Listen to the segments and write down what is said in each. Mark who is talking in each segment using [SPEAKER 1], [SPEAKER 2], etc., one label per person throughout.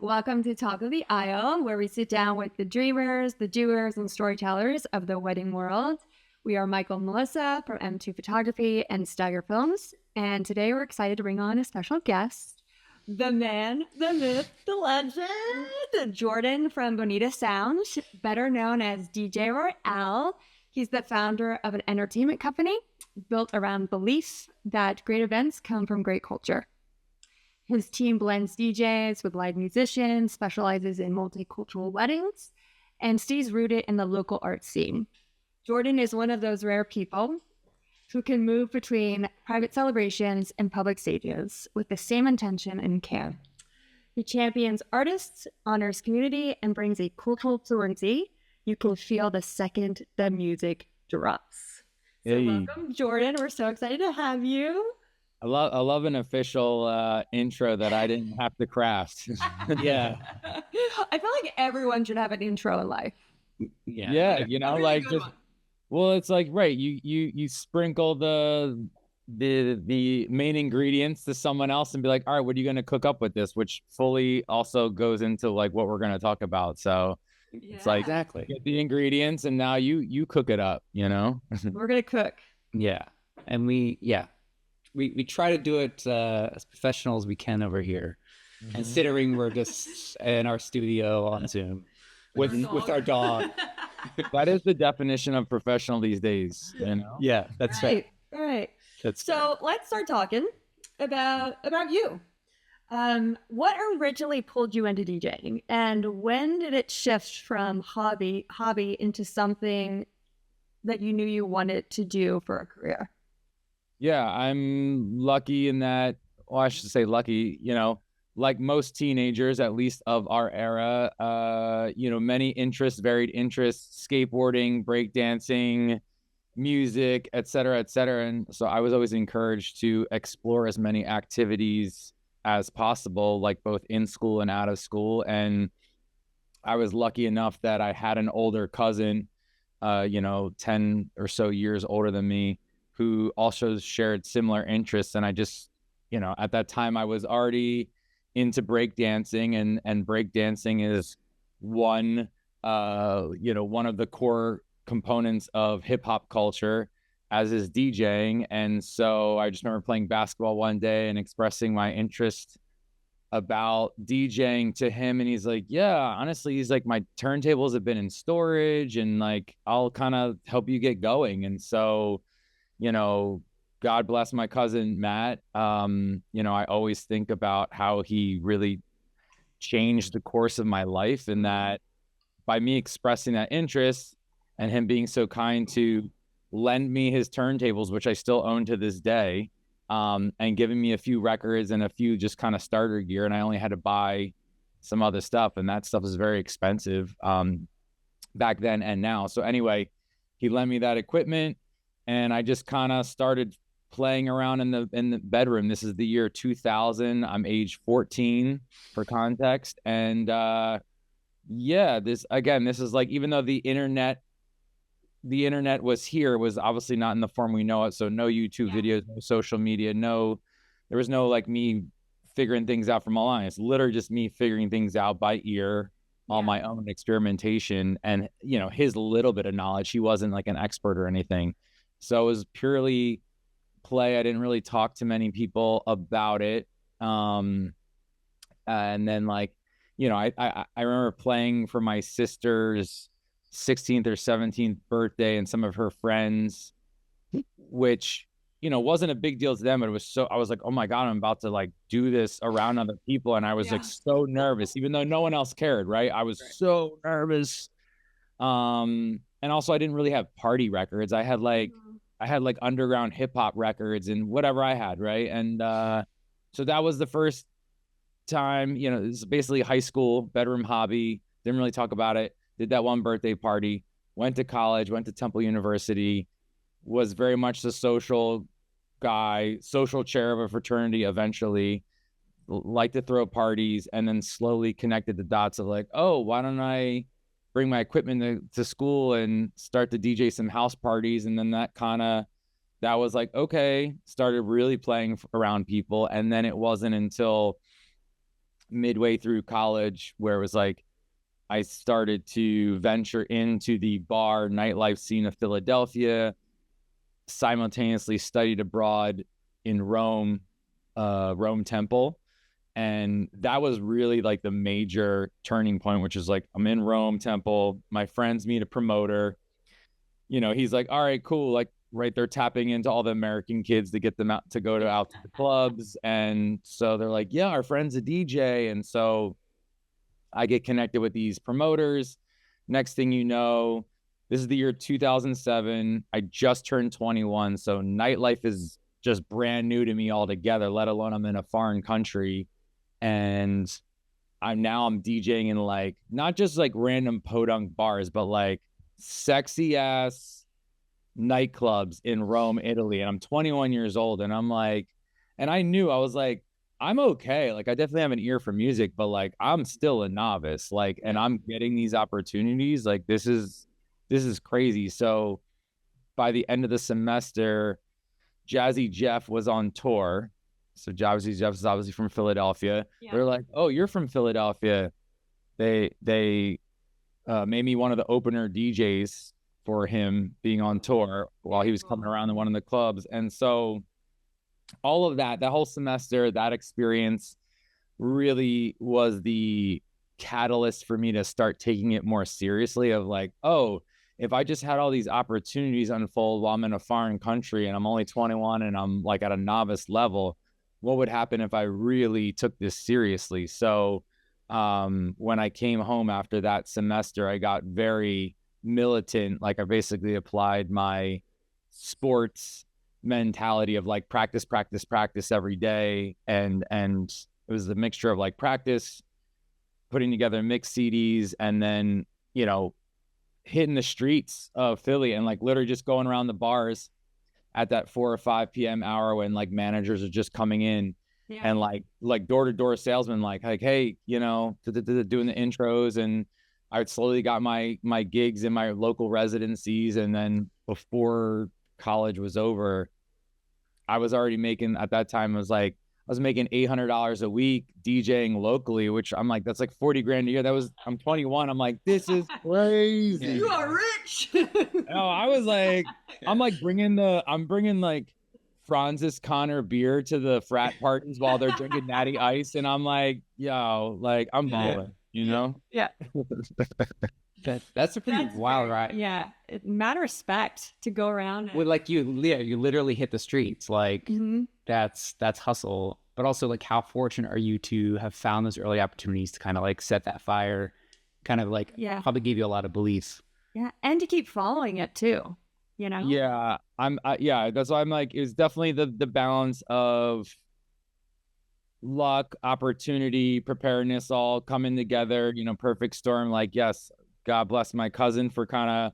[SPEAKER 1] Welcome to Talk of the Aisle, where we sit down with the dreamers, the doers, and storytellers of the wedding world. We are Michael and Melissa from M2 Photography and Stagger Films, and today we're excited to bring on a special guest, the man, the myth, the legend, Jordan from Bonita Sound, better known as DJ Royale. He's the founder of an entertainment company built around belief that great events come from great culture. His team blends DJs with live musicians, specializes in multicultural weddings, and stays rooted in the local art scene. Jordan is one of those rare people who can move between private celebrations and public stages with the same intention and care. He champions artists, honors community, and brings a cultural fluency you can feel the second the music drops. So welcome, Jordan. We're so excited to have you.
[SPEAKER 2] I love an official intro that I didn't have to craft.
[SPEAKER 1] Yeah. I feel like everyone should have an intro in life.
[SPEAKER 2] Yeah, you know, like just well, it's like right, you sprinkle the main ingredients to someone else and be like, all right, what are you gonna cook up with this? Which fully also goes into like what we're gonna talk about. So it's like
[SPEAKER 3] exactly
[SPEAKER 2] get the ingredients and now you cook it up, you know?
[SPEAKER 1] We're gonna cook.
[SPEAKER 3] Yeah. And we try to do it as professional as we can over here, considering we're just in our studio on Zoom with our dog.
[SPEAKER 2] That is the definition of professional these days, you know?
[SPEAKER 3] Yeah, that's right.
[SPEAKER 1] All right. So let's start talking about you. What originally pulled you into DJing, and when did it shift from hobby into something that you knew you wanted to do for a career?
[SPEAKER 2] Yeah, I'm lucky in that, well, I should say lucky, you know, like most teenagers, at least of our era, many interests, varied interests, skateboarding, breakdancing, music, et cetera, et cetera. And so I was always encouraged to explore as many activities as possible, like both in school and out of school. And I was lucky enough that I had an older cousin, 10 or so years older than me, who also shared similar interests. And I just, at that time I was already into breakdancing, and breakdancing is one of the core components of hip hop culture, as is DJing. And so I just remember playing basketball one day and expressing my interest about DJing to him, and he's like, yeah, honestly, he's like, my turntables have been in storage and like I'll kind of help you get going. And so God bless my cousin Matt. I always think about how he really changed the course of my life, and that by me expressing that interest and him being so kind to lend me his turntables, which I still own to this day, and giving me a few records and a few just kind of starter gear, and I only had to buy some other stuff, and that stuff is very expensive back then and now. So anyway, he lent me that equipment, and I just kind of started playing around in the bedroom. This is the year 2000. I'm age 14 for context. And this is like, even though the internet was here, was obviously not in the form we know it. So no YouTube videos, no social media, there was no like me figuring things out from online. It's literally just me figuring things out by ear on my own experimentation and, his little bit of knowledge. He wasn't like an expert or anything. So it was purely play. I didn't really talk to many people about it. And then I remember playing for my sister's 16th or 17th birthday and some of her friends, which, wasn't a big deal to them, but I was like, oh my God, I'm about to like do this around other people. And I was like so nervous, even though no one else cared. Right. I was so nervous. And also I didn't really have party records. I had like underground hip hop records and whatever I had. Right. And, so that was the first time, it's basically high school bedroom hobby. Didn't really talk about it. Did that one birthday party, went to college, went to Temple University, was very much the social guy, social chair of a fraternity eventually, liked to throw parties, and then slowly connected the dots of like, oh, why don't I bring my equipment to school and start to DJ some house parties? And then that was like, okay, started really playing around people. And then it wasn't until midway through college where it was like I started to venture into the bar nightlife scene of Philadelphia, simultaneously studied abroad in Rome, Rome Temple. And that was really like the major turning point, which is like, I'm in Rome Temple. My friends meet a promoter. He's like, all right, cool. Like, right, they're tapping into all the American kids to get them out to go out to the clubs. And so they're like, yeah, our friend's a DJ. And so I get connected with these promoters. Next thing you know, this is the year 2007. I just turned 21. So nightlife is just brand new to me altogether, let alone I'm in a foreign country. And I'm DJing in like, not just like random podunk bars, but like sexy ass nightclubs in Rome, Italy. And I'm 21 years old. And I'm like, and I was like, I'm okay. Like, I definitely have an ear for music, but like, I'm still a novice. Like, and I'm getting these opportunities. Like, this is crazy. So by the end of the semester, Jazzy Jeff was on tour. So Jazzy Jeff is obviously from Philadelphia. Yeah. They're like, oh, you're from Philadelphia. They made me one of the opener DJs for him being on tour while he was coming around in one of the clubs. And so all of that whole semester, that experience really was the catalyst for me to start taking it more seriously of like, oh, if I just had all these opportunities unfold while I'm in a foreign country and I'm only 21 and I'm like at a novice level, what would happen if I really took this seriously? So when I came home after that semester, I got very militant. Like, I basically applied my sports mentality of like practice every day. And it was a mixture of like practice, putting together mix CDs, and then, hitting the streets of Philly and like literally just going around the bars at that 4 or 5 p.m. hour when like managers are just coming in. Yeah. And like door-to-door salesmen, like, hey, doing the intros. And I slowly got my gigs in my local residencies. And then before college was over, I was already making, at that time, I was making $800 a week DJing locally, which I'm like, that's like 40 grand a year. I'm 21. I'm like, this is crazy.
[SPEAKER 1] You are rich.
[SPEAKER 2] No, I was like, I'm bringing like Francis Connor beer to the frat parties while they're drinking Natty Ice. And I'm like, yo, like, I'm balling,
[SPEAKER 1] Yeah.
[SPEAKER 3] That's a pretty wild ride.
[SPEAKER 1] Yeah. Mad respect to go around.
[SPEAKER 3] Well, like you literally hit the streets. Like, that's hustle. But also, like, how fortunate are you to have found those early opportunities to kind of like set that fire, kind of like probably gave you a lot of belief.
[SPEAKER 1] Yeah. And to keep following it too,
[SPEAKER 2] Yeah. That's why I'm like, it was definitely the balance of luck, opportunity, preparedness, all coming together, perfect storm. Like, yes, God bless my cousin for kind of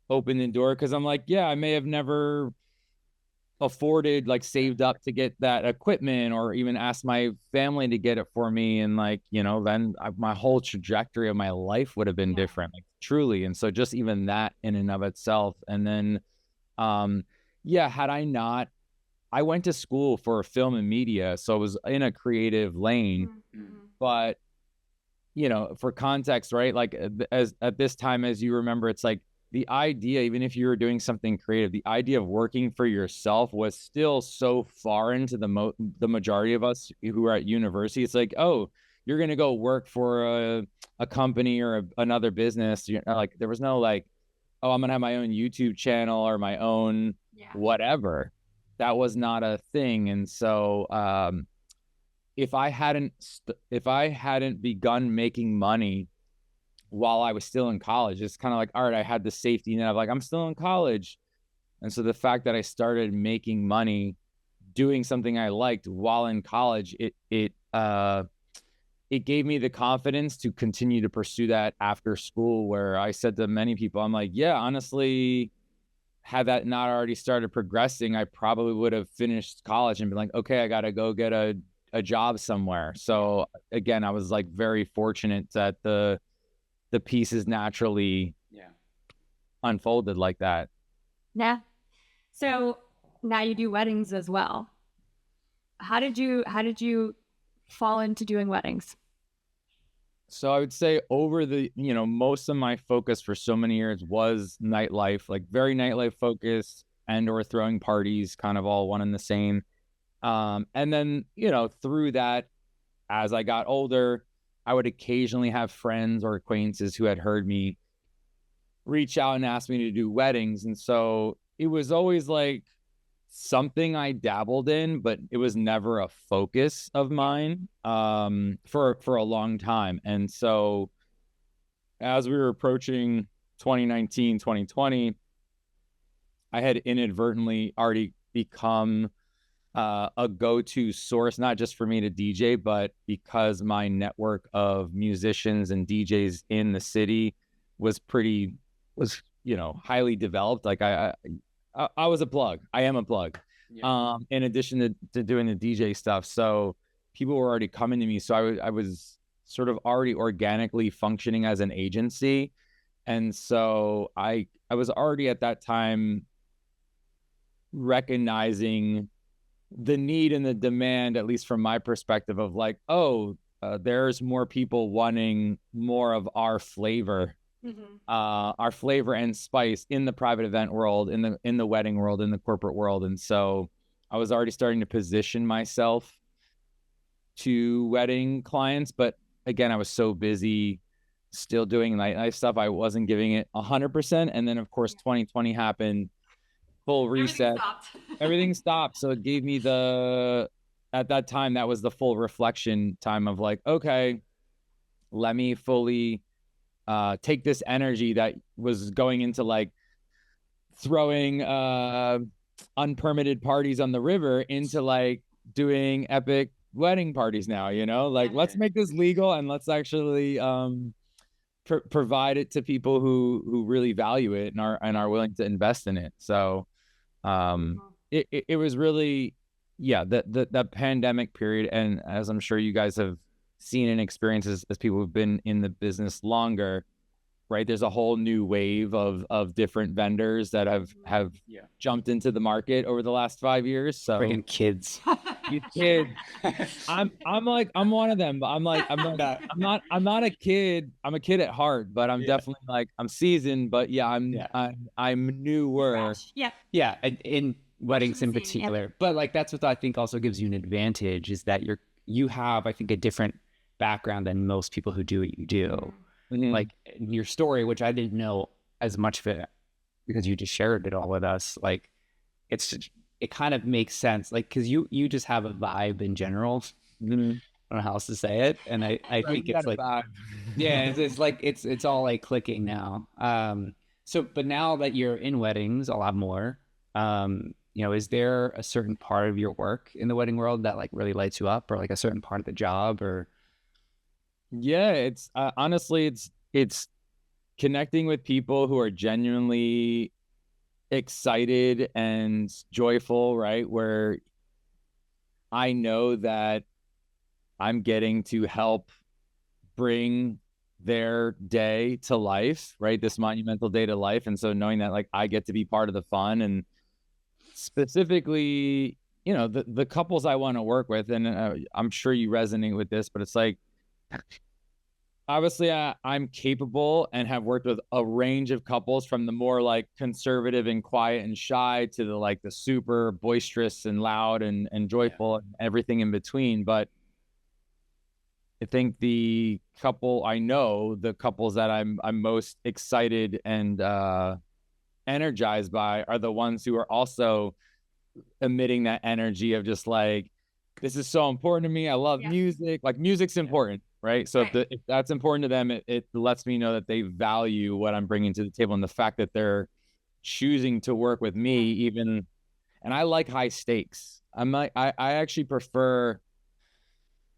[SPEAKER 2] opening the door. Cause I'm like, yeah, I may have never afforded, like, saved up to get that equipment or even asked my family to get it for me. And like, then my whole trajectory of my life would have been different, like, truly. And so just even that in and of itself. And then, had I not, I went to school for film and media. So I was in a creative lane, but for context, right? Like, as at this time, as you remember, it's like the idea, even if you were doing something creative, the idea of working for yourself was still so far into the majority of us who are at university. It's like, oh, you're going to go work for a company or another business. Like, there was no like, oh, I'm going to have my own YouTube channel or my own whatever. That was not a thing. And so, if I hadn't begun making money while I was still in college, it's kind of like, all right, I had the safety net of like, I'm still in college. And so the fact that I started making money doing something I liked while in college, it gave me the confidence to continue to pursue that after school, where I said to many people, I'm like, yeah, honestly, had that not already started progressing, I probably would have finished college and been like, okay, I got to go get a job somewhere. So again, I was like very fortunate that the pieces naturally unfolded like that.
[SPEAKER 1] Yeah. So now you do weddings as well. How did you fall into doing weddings?
[SPEAKER 2] So I would say over the, most of my focus for so many years was nightlife, like very nightlife focused and or throwing parties, kind of all one and the same. And then, through that, as I got older, I would occasionally have friends or acquaintances who had heard me reach out and ask me to do weddings. And so it was always like something I dabbled in, but it was never a focus of mine for a long time. And so as we were approaching 2019, 2020, I had inadvertently already become a go-to source, not just for me to DJ, but because my network of musicians and DJs in the city was highly developed. Like I was a plug. I am a plug. Yeah. In addition to doing the DJ stuff. So people were already coming to me. So I was sort of already organically functioning as an agency. And so I was already at that time recognizing the need and the demand, at least from my perspective, of like, there's more people wanting more of our flavor. Our flavor and spice in the private event world, in the wedding world, in the corporate world. And so I was already starting to position myself to wedding clients. But again, I was so busy still doing nightlife stuff, I wasn't giving it 100%. And then, of course, 2020 happened, full reset. Everything stopped. So it gave me at that time, that was the full reflection time of like, okay, let me fully take this energy that was going into like throwing unpermitted parties on the river into like doing epic wedding parties now, like let's make this legal and let's actually provide it to people who really value it and are willing to invest in it. So it was really, the pandemic period. And as I'm sure you guys have seen and experienced as people who've been in the business longer, right? There's a whole new wave of different vendors that have jumped into the market over the last 5 years. So
[SPEAKER 3] bringing kids,
[SPEAKER 2] you kids, I'm one of them, but I'm not a kid. I'm a kid at heart, but I'm definitely like, I'm seasoned, but I'm newer.
[SPEAKER 3] Yeah. In weddings in particular, but like, that's what I think also gives you an advantage, is that you have, I think, a different background than most people who do what you do. Mm-hmm. Like your story, which I didn't know as much of it because you just shared it all with us. Like it kind of makes sense, like, because you just have a vibe in general. Mm-hmm. I don't know how else to say it, and I think it's like it's like it's all like clicking now. So but now that you're in weddings a lot more, is there a certain part of your work in the wedding world that like really lights you up, or like a certain part of the job? Or
[SPEAKER 2] it's honestly it's connecting with people who are genuinely excited and joyful, right? Where I know that I'm getting to help bring their day to life, right? This monumental day to life. And so knowing that like I get to be part of the fun, and specifically, the couples I want to work with, and I'm sure you resonate with this, but it's like, obviously I'm capable and have worked with a range of couples, from the more like conservative and quiet and shy to the super boisterous and loud and joyful, and everything in between. But I think the couples that I'm most excited and energized by are the ones who are also emitting that energy of just like, this is so important to me. I love music. Like, music's important, right? So if that's important to them, it lets me know that they value what I'm bringing to the table, and the fact that they're choosing to work with me even. And I like high stakes. I actually prefer,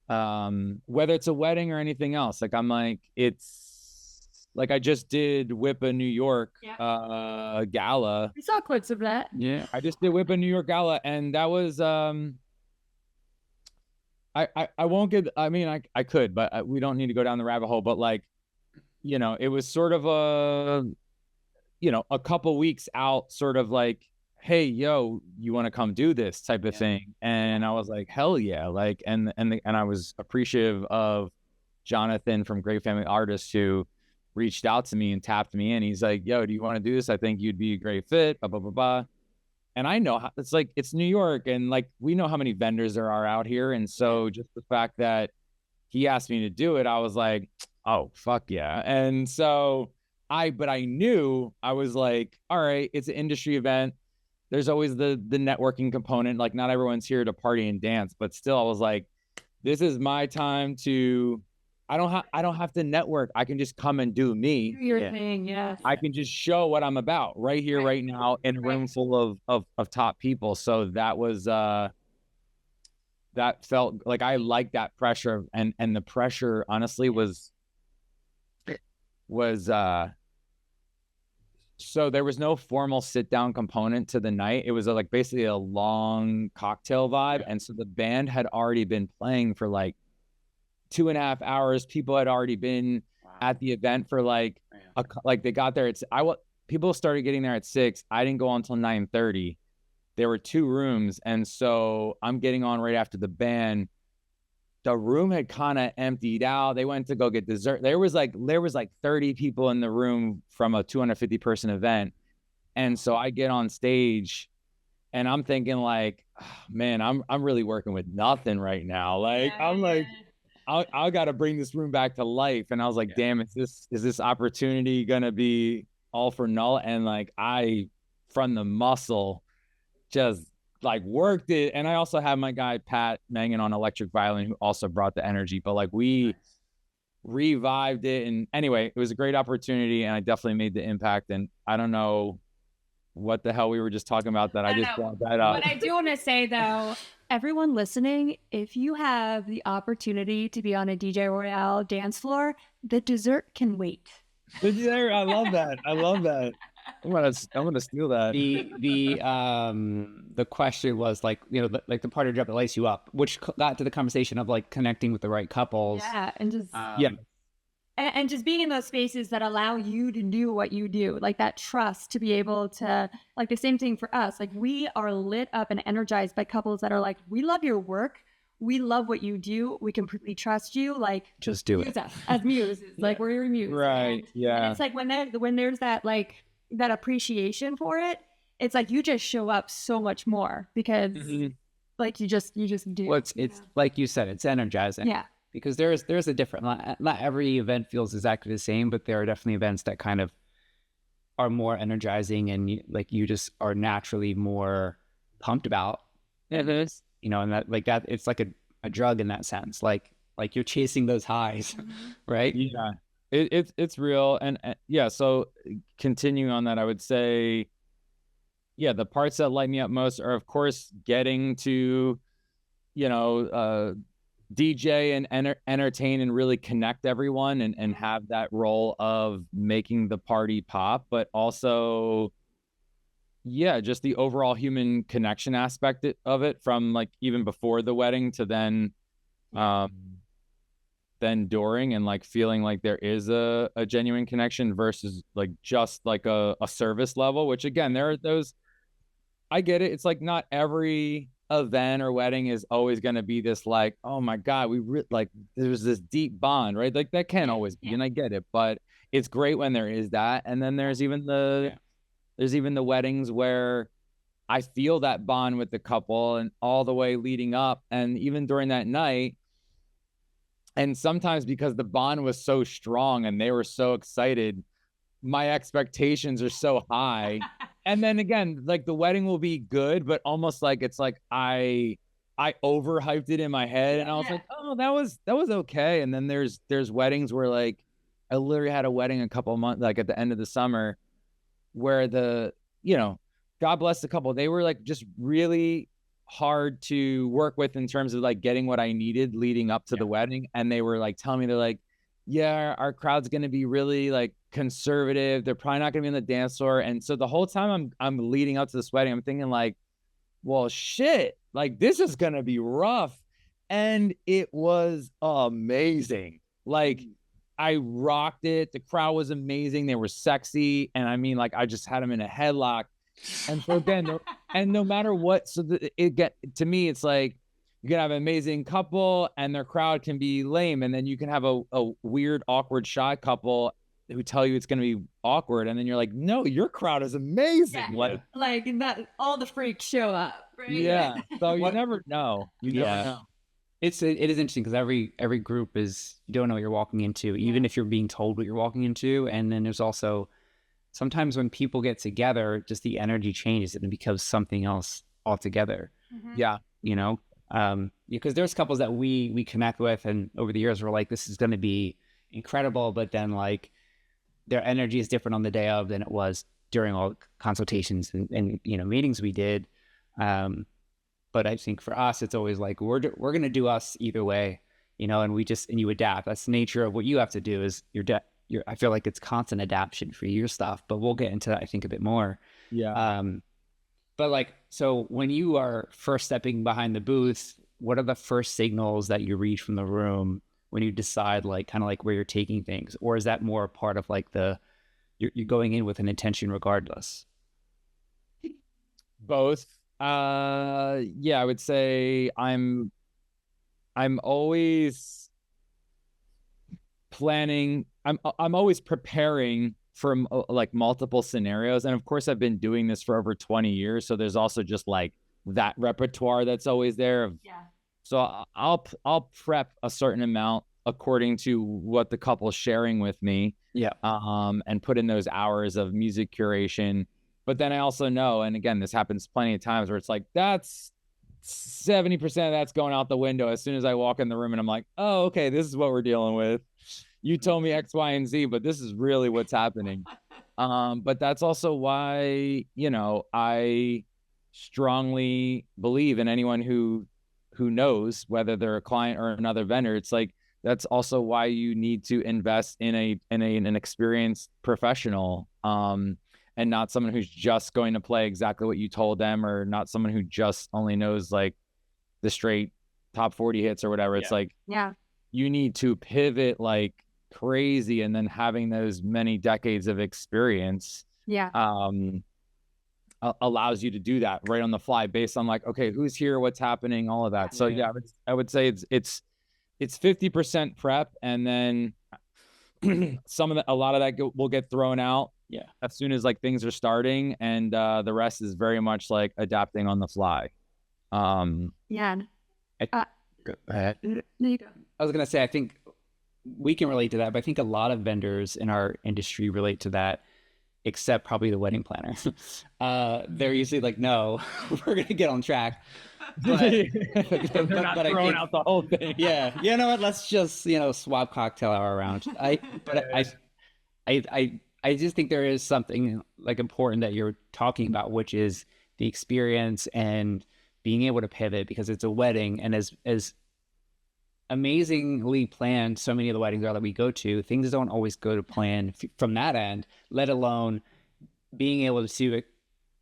[SPEAKER 2] whether it's a wedding or anything else. Like, I'm like, it's like, I just did WIPA New York gala.
[SPEAKER 1] We saw clips of that.
[SPEAKER 2] Yeah, I just did WIPA New York gala, and that was I won't get, I mean, I could, but we don't need to go down the rabbit hole. But like, it was sort of a couple weeks out, sort of like, hey, yo, you want to come do this type of thing? And I was like, hell yeah. Like, and I was appreciative of Jonathan from Great Family Artists, who reached out to me and tapped me in. He's like, yo, do you want to do this? I think you'd be a great fit, blah, blah, blah, blah. And I know how, it's like, it's New York, and like, we know how many vendors there are out here. And so just the fact that he asked me to do it, I was like, oh, fuck yeah. And so but I knew, I was like, all right, it's an industry event. There's always the networking component. Like, not everyone's here to party and dance, but still I was like, this is my time to, I don't have to network. I can just come and do me.
[SPEAKER 1] Do your thing, yes.
[SPEAKER 2] I can just show what I'm about right here, right now, in a room full of top people. So that was that felt like I liked that pressure, and the pressure honestly was so there was no formal sit down component to the night. It was like basically a long cocktail vibe. And so the band had already been playing for like 2.5 hours. People had already been at the event for like, like they got there. People started getting there at 6. I didn't go on until 9:30. There were 2 rooms. And so I'm getting on right after the band. The room had kind of emptied out. They went to go get dessert. There was like 30 people in the room from a 250 person event. And so I get on stage and I'm thinking like, oh, man, I'm really working with nothing right now. Like, I'm like, I got to bring this room back to life. And I was like, damn, is this opportunity going to be all for null? And like, I, from the muscle, just like worked it. And I also have my guy Pat Mangan on electric violin, who also brought the energy, but like we revived it. And anyway, it was a great opportunity, and I definitely made the impact. And I don't know what the hell we were just talking about that I just brought that up.
[SPEAKER 1] But I do want to say though, everyone listening, if you have the opportunity to be on a DJ Royale dance floor, the dessert can wait.
[SPEAKER 2] I love that. I love that. I'm gonna steal that.
[SPEAKER 3] The question was like, you know, like the party drop that lights you up, which got to the conversation of like connecting with the right couples.
[SPEAKER 1] Yeah, and just and just being in those spaces that allow you to do what you do, like that trust to be able to, like the same thing for us. Like we are lit up and energized by couples that are like, we love your work. We love what you do. We completely trust you. Like,
[SPEAKER 3] just do it.
[SPEAKER 1] Us as muses. Like we're your muse.
[SPEAKER 2] Right. And
[SPEAKER 1] it's like when there's that like that appreciation for it, it's like you just show up so much more because like you just do.
[SPEAKER 3] Well, it's like you said, it's energizing.
[SPEAKER 1] Yeah.
[SPEAKER 3] Because there's a different, not every event feels exactly the same, but there are definitely events that kind of are more energizing, and you just are naturally more pumped about. You know, and that it's like a drug in that sense. Like you're chasing those highs, right?
[SPEAKER 2] Yeah. It's real. And yeah, so continuing on that, I would say, yeah, the parts that light me up most are, of course, getting to, you know, DJ and entertain and really connect everyone and have that role of making the party pop, but also, yeah, just the overall human connection aspect of it, from like even before the wedding to then during, and like feeling like there is a genuine connection versus like just like a service level, which again, there are those, I get it. It's like not every event or wedding is always going to be this like, oh my God, like there's this deep bond, right? Like that can't always be, and I get it, but it's great when there is that. And then there's even the weddings where I feel that bond with the couple and all the way leading up, and even during that night. And sometimes because the bond was so strong and they were so excited, my expectations are so high. And then again, like the wedding will be good, but almost like it's like I overhyped it in my head, and I was like, oh, that was okay. And then there's weddings where like I literally had a wedding a couple of months, like at the end of the summer, where God bless the couple. They were like just really hard to work with in terms of like getting what I needed leading up to the wedding. And they were like telling me, they're like, yeah, our crowd's going to be really like conservative. They're probably not going to be on the dance floor. And so the whole time I'm leading up to this wedding, I'm thinking like, well, shit, like this is going to be rough. And it was amazing. Like I rocked it. The crowd was amazing. They were sexy. And I mean, like I just had them in a headlock. And so again, and no matter what, so to me, it's like you can have an amazing couple and their crowd can be lame, and then you can have a weird, awkward, shy couple who tell you it's going to be awkward, and then you're like, no, your crowd is amazing.
[SPEAKER 1] Yeah. Like that, all the freaks show up, right?
[SPEAKER 2] Yeah. So you never know. You never know.
[SPEAKER 3] It is interesting because every group is, you don't know what you're walking into, even if you're being told what you're walking into. And then there's also sometimes when people get together, just the energy changes and it becomes something else altogether.
[SPEAKER 2] Yeah.
[SPEAKER 3] You know, because there's couples that we connect with, and over the years we're like, this is going to be incredible, but then like their energy is different on the day of than it was during all consultations and you know, meetings we did. But I think for us, it's always like, we're going to do us either way, you know, and you adapt. That's the nature of what you have to do is I feel like it's constant adaptation for your stuff, but we'll get into that, I think, a bit more.
[SPEAKER 2] Yeah.
[SPEAKER 3] But like, so when you are first stepping behind the booth, what are the first signals that you read from the room when you decide like kind of like where you're taking things? Or is that more a part of like you're going in with an intention regardless?
[SPEAKER 2] Both. Yeah, I would say I'm always planning. I'm always preparing for like multiple scenarios. And of course I've been doing this for over 20 years. So there's also just like that repertoire that's always there. So I'll prep a certain amount according to what the couple's sharing with me.
[SPEAKER 3] Yeah.
[SPEAKER 2] And put in those hours of music curation. But then I also know, and again, this happens plenty of times where it's like, that's 70% of that's going out the window as soon as I walk in the room, and I'm like, oh, okay, this is what we're dealing with. You told me X, Y, and Z, but this is really what's happening. But that's also why, you know, I strongly believe in anyone who knows, whether they're a client or another vendor. It's like, that's also why you need to invest in an experienced professional. And not someone who's just going to play exactly what you told them, or not someone who just only knows like the straight top 40 hits or whatever. It's like, you need to pivot like crazy. And then having those many decades of experience allows you to do that right on the fly based on like, okay, who's here, what's happening, all of that. So yeah, I would say it's 50% prep, and then a lot of that will get thrown out as soon as like things are starting, and the rest is very much like adapting on the fly.
[SPEAKER 3] Go ahead.
[SPEAKER 1] There you go.
[SPEAKER 3] I was gonna say, I think we can relate to that, but I think a lot of vendors in our industry relate to that, except probably the wedding planner. They're usually like, no, we're gonna get on track. But
[SPEAKER 2] they're not throwing out the whole thing.
[SPEAKER 3] Yeah, you know what? Let's just, you know, swap cocktail hour around. I just think there is something like important that you're talking about, which is the experience and being able to pivot, because it's a wedding, and as amazingly planned so many of the weddings are that we go to, things don't always go to plan from that end, let alone being able to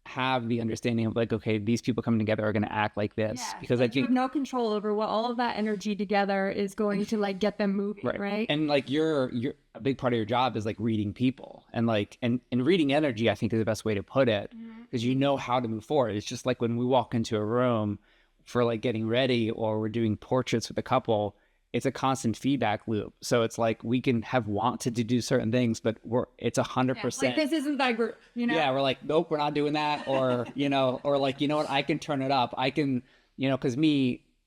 [SPEAKER 3] have the understanding of like, okay, these people coming together are going to act like this, because I think
[SPEAKER 1] you have no control over what all of that energy together is going to like get them moving, right?
[SPEAKER 3] And like you're a big part of your job is like reading people, and like and reading energy, I think, is the best way to put it, because you know how to move forward. It's just like when we walk into a room for like getting ready, or we're doing portraits with a couple, it's a constant feedback loop. So it's like we can have wanted to do certain things, but it's 100%.
[SPEAKER 1] Like, this isn't that group, you know?
[SPEAKER 3] Yeah, we're like, nope, we're not doing that. Or, you know, or like, you know what, I can turn it up. I can, you know, because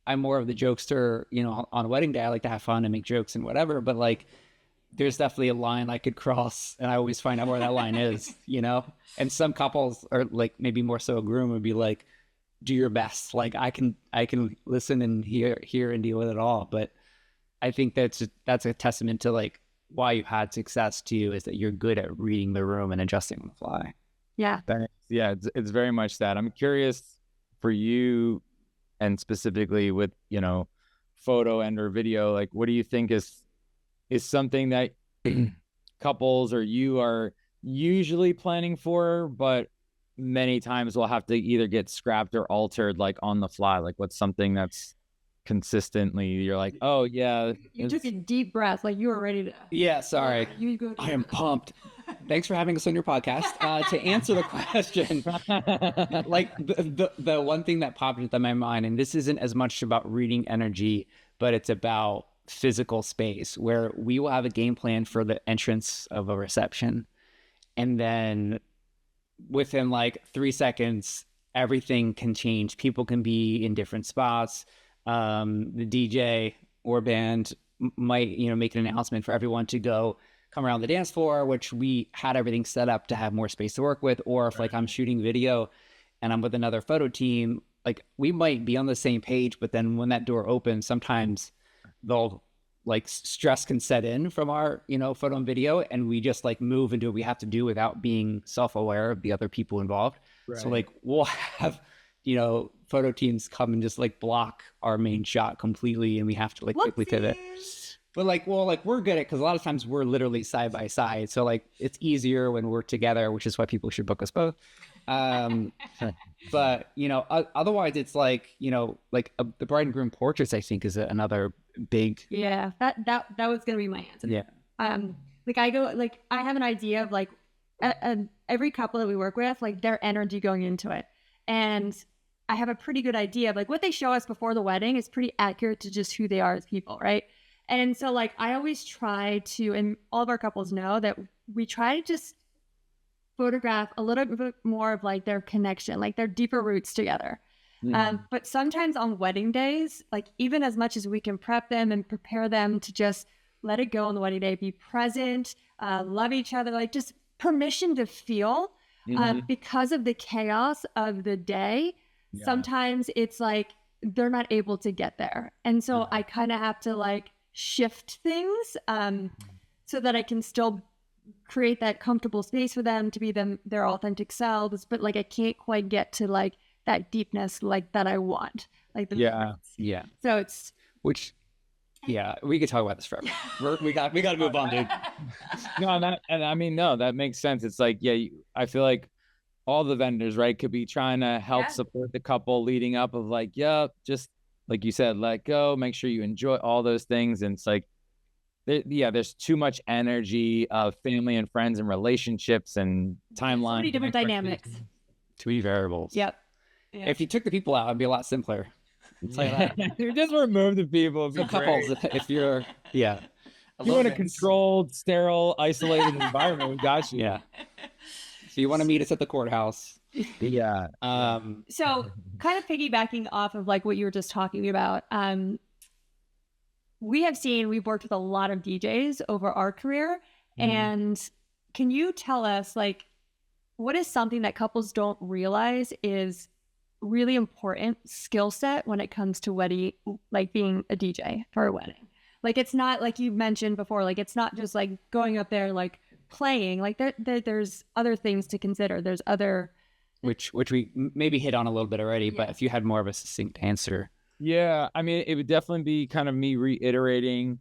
[SPEAKER 3] I'm more of the jokester, you know, on a wedding day, I like to have fun and make jokes and whatever. But like, there's definitely a line I could cross, and I always find out where that line is, you know? And some couples are like, maybe more so a groom would be like, do your best. Like I can listen and hear and deal with it all. But I think that's a testament to like why you've had success too, is that you're good at reading the room and adjusting on the fly.
[SPEAKER 1] Yeah.
[SPEAKER 2] Yeah, it's very much that. I'm curious for you, and specifically with, you know, photo and or video, like what do you think is something that couples or you are usually planning for, but many times will have to either get scrapped or altered like on the fly? Like what's something that's consistently you're like, oh yeah,
[SPEAKER 1] you took a deep breath, like you were ready to
[SPEAKER 3] sorry, I am pumped. thanks for having us on your podcast. To answer the question, like the one thing that popped into my mind, and this isn't as much about reading energy, but it's about physical space, where we will have a game plan for the entrance of a reception, and then within like 3 seconds, everything can change. People can be in different spots. The DJ or band might, make an announcement for everyone to go come around the dance floor, which we had everything set up to have more space to work with. Or if like I'm shooting video and I'm with another photo team, like we might be on the same page, but then when that door opens, sometimes they'll like stress can set in from our, photo and video, and we just like move and do what we have to do without being self-aware of the other people involved. Right. So like we'll have, photo teams come and just like block our main shot completely, and we have to like quickly pivot. But we're good at, because a lot of times we're literally side by side. So like it's easier when we're together, which is why people should book us both. But otherwise it's like, the bride and groom portraits, I think, is another big.
[SPEAKER 1] Yeah, that was gonna be my answer.
[SPEAKER 3] Yeah.
[SPEAKER 1] I have an idea of like every couple that we work with, like their energy going into it, and I have a pretty good idea of like what they show us before the wedding is pretty accurate to just who they are as people, right? And so like I always try to, and all of our couples know that we try to just photograph a little bit more of like their connection, like their deeper roots together. But sometimes on wedding days, like even as much as we can prep them and prepare them to just let it go on the wedding day, be present, love each other, like just permission to feel, because of the chaos of the day. Yeah. Sometimes it's like they're not able to get there. And so I kind of have to like shift things so that I can still create that comfortable space for them to be their authentic selves, but like I can't quite get to like that deepness like that I want. Like
[SPEAKER 3] yeah.
[SPEAKER 1] So it's
[SPEAKER 3] we could talk about this forever. we got to move on, dude.
[SPEAKER 2] That makes sense. It's like, I feel like all the vendors, right, could be trying to help support the couple leading up of like, just like you said, let go, make sure you enjoy all those things. And it's like, there's too much energy of family and friends and relationships and timeline. So
[SPEAKER 1] many different dynamics.
[SPEAKER 3] Too many variables.
[SPEAKER 1] Yep.
[SPEAKER 3] Yeah. If you took the people out, it'd be a lot simpler.
[SPEAKER 2] You just remove the people.
[SPEAKER 3] The couples, if you're,
[SPEAKER 2] you want a controlled, sterile, isolated environment, we got you.
[SPEAKER 3] Yeah. So you want to meet us at the courthouse.
[SPEAKER 2] Yeah.
[SPEAKER 1] So kind of piggybacking off of like what you were just talking about, we've worked with a lot of DJs over our career. And can you tell us like, what is something that couples don't realize is really important skill set when it comes to wedding, like being a DJ for a wedding? Like, it's not like you mentioned before, like, it's not just like going up there, like playing, like there's other things to consider. There's other,
[SPEAKER 3] which we maybe hit on a little bit already, but if you had more of a succinct answer.
[SPEAKER 2] Yeah. I mean, it would definitely be kind of me reiterating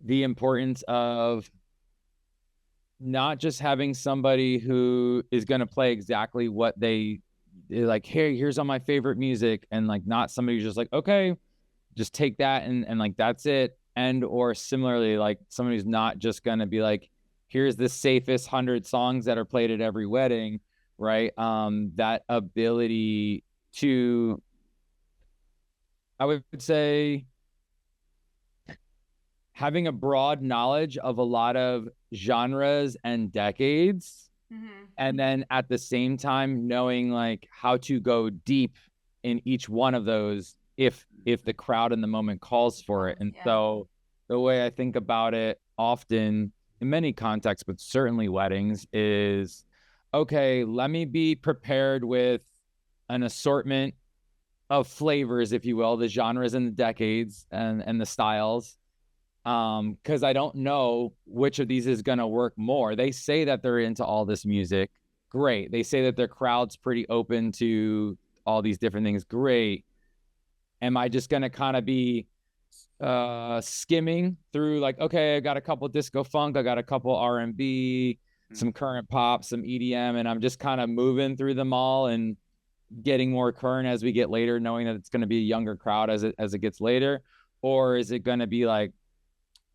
[SPEAKER 2] the importance of not just having somebody who is going to play exactly what they're like, here's all my favorite music, and like not somebody who's just like, okay, just take that and like that's it. And or similarly, like somebody who's not just going to be like, here's the safest 100 songs that are played at every wedding, right? That ability to, I would say, having a broad knowledge of a lot of genres and decades, and then at the same time knowing like how to go deep in each one of those if the crowd in the moment calls for it. And so the way I think about it often in many contexts, but certainly weddings, is okay, let me be prepared with an assortment of flavors, if you will, the genres and the decades and the styles. Because I don't know which of these is going to work more. They say that they're into all this music. Great. They say that their crowd's pretty open to all these different things. Great. Am I just going to kind of be skimming through like, okay, I got a couple disco funk, I got a couple R&B, some current pop, some EDM, and I'm just kind of moving through them all and getting more current as we get later, knowing that it's going to be a younger crowd as it gets later? Or is it going to be like,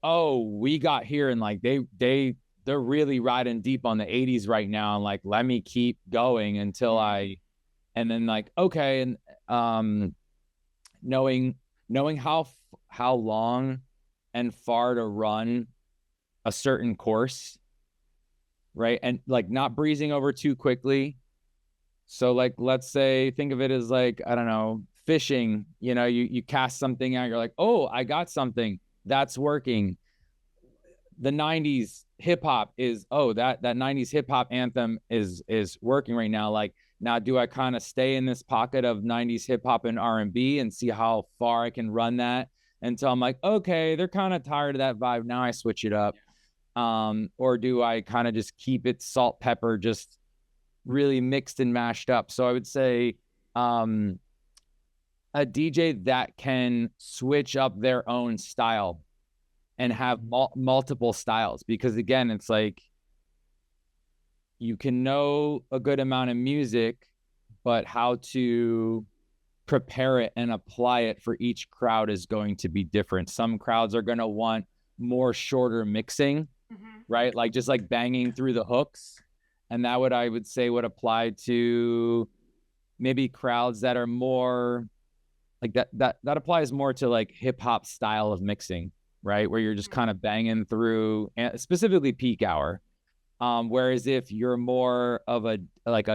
[SPEAKER 2] oh, we got here and like they they're really riding deep on the 80s right now, and like, let me keep going until and then like, okay, and knowing how long and far to run a certain course, right? And like not breezing over too quickly. So like, let's say, think of it as like, I don't know, fishing, you cast something out, you're like, oh, I got something that's working. The 90s hip hop is, oh, that 90s hip hop anthem is working right now. Like, now do I kind of stay in this pocket of 90s hip hop and R&B and see how far I can run that until I'm like, okay, they're kind of tired of that vibe. Now I switch it up. Or do I kind of just keep it salt, pepper, just really mixed and mashed up? So I would say a DJ that can switch up their own style and have multiple styles, because again, it's like you can know a good amount of music, but how to prepare it and apply it for each crowd is going to be different. Some crowds are going to want more shorter mixing, right? Like just like banging through the hooks. And that I would say would apply to maybe crowds that are more like that applies more to like hip hop style of mixing, right? Where you're just kind of banging through, specifically peak hour. Whereas if you're more of a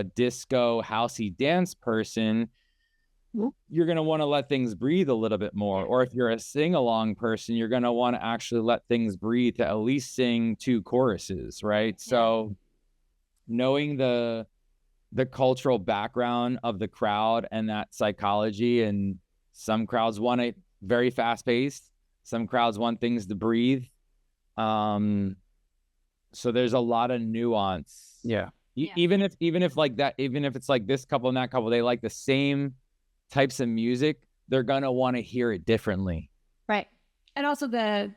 [SPEAKER 2] disco housey dance person, you're going to want to let things breathe a little bit more. Or if you're a sing-along person, you're going to want to actually let things breathe to at least sing 2 choruses, right? So knowing the cultural background of the crowd and that psychology, and some crowds want it very fast-paced, some crowds want things to breathe. So there's a lot of nuance.
[SPEAKER 3] Yeah.
[SPEAKER 2] Even if like that, even if it's like this couple and that couple, they like the same types of music, they're gonna want to hear it differently.
[SPEAKER 1] Right. And also the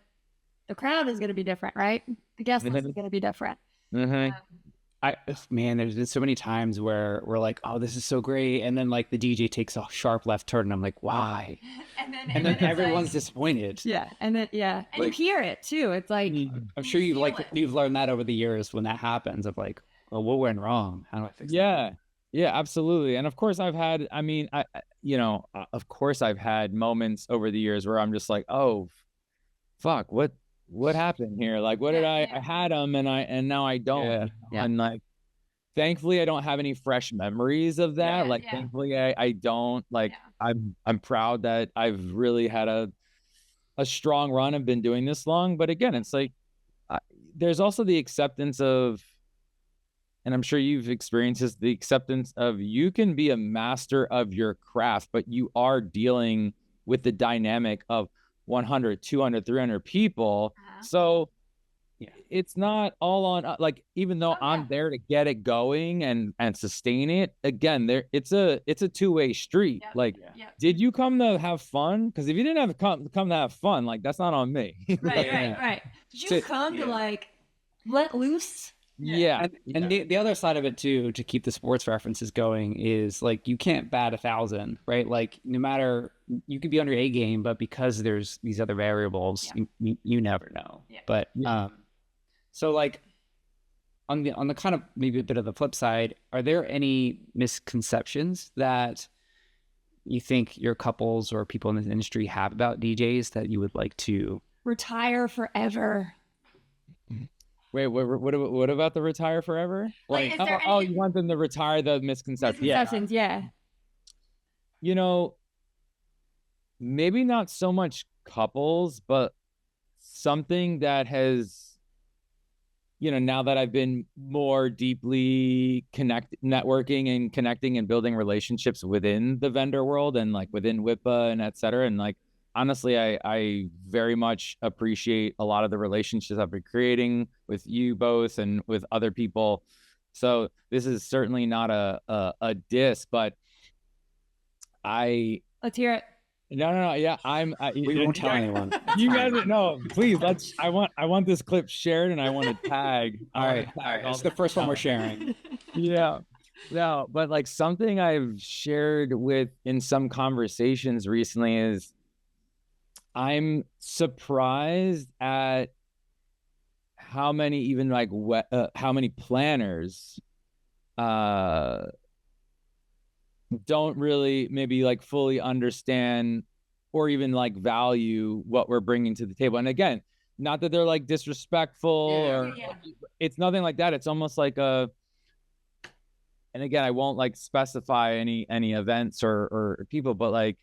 [SPEAKER 1] crowd is going to be different, right? The guest list is going to be different.
[SPEAKER 3] There's been so many times where we're like, oh, this is so great, and then like the DJ takes a sharp left turn, and I'm like, why? And then everyone's disappointed.
[SPEAKER 1] Yeah, and then and you hear it too. It's like,
[SPEAKER 3] I'm sure you've learned that over the years when that happens, of like, well, what went wrong? How do I fix it?
[SPEAKER 2] Yeah, absolutely. And of course I've had, of course I've had moments over the years where I'm just like, oh, fuck, what happened here? Like, what did I had them and now I don't. And like, thankfully I don't have any fresh memories of that. Thankfully I don't. Like, I'm proud that I've really had a strong run. I've been doing this long, but again, it's like there's also the acceptance of, and I'm sure you've experienced this, the acceptance of you can be a master of your craft, but you are dealing with the dynamic of 100, 200, 300 people. So it's not all on, like, even though I'm there to get it going and sustain it, again, it's a two-way street. Did you come to have fun? Because if you didn't have come to have fun, like, that's not on me.
[SPEAKER 1] Right. Did you come to like let loose?
[SPEAKER 3] And the other side of it too, to keep the sports references going, is like, you can't bat 1,000, right? Like, no matter, you could be on your A game, but because there's these other variables, you never know. But so like on the kind of maybe a bit of the flip side, are there any misconceptions that you think your couples or people in this industry have about DJs that you would like to
[SPEAKER 1] retire forever?
[SPEAKER 2] Wait, what about the retire forever? Like, you want them to retire the misconceptions?
[SPEAKER 1] Yeah.
[SPEAKER 2] Maybe not so much couples, but something that has, now that I've been more deeply networking and connecting and building relationships within the vendor world and like within WIPA and et cetera. And like, honestly, I very much appreciate a lot of the relationships I've been creating with you both and with other people. So this is certainly not a diss, but
[SPEAKER 1] let's hear it.
[SPEAKER 2] No. Yeah,
[SPEAKER 3] we won't tell anyone.
[SPEAKER 2] You guys, no, please. I want this clip shared, and I want to tag.
[SPEAKER 3] All right. It's the first one we're sharing.
[SPEAKER 2] Yeah. No, but like something I've shared in some conversations recently is, I'm surprised at how many even like how many planners don't really maybe like fully understand or even like value what we're bringing to the table. And again, not that they're like disrespectful or it's nothing like that. It's almost like and again, I won't like specify any events or people, but like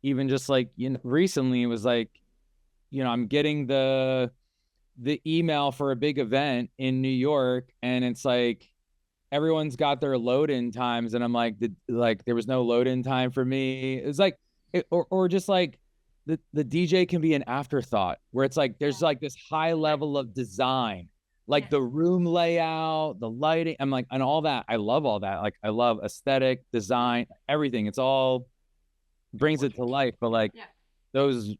[SPEAKER 2] even just like, you know, recently it was like, you know, I'm getting the email for a big event in New York, and it's like everyone's got their load-in times, and I'm like, there was no load-in time for me. It's like, or just like the DJ can be an afterthought, where it's like there's like this high level of design, like the room layout, the lighting. I'm like, and all that. I love all that. Like, I love aesthetic, design, everything. It's all brings it to life. But like those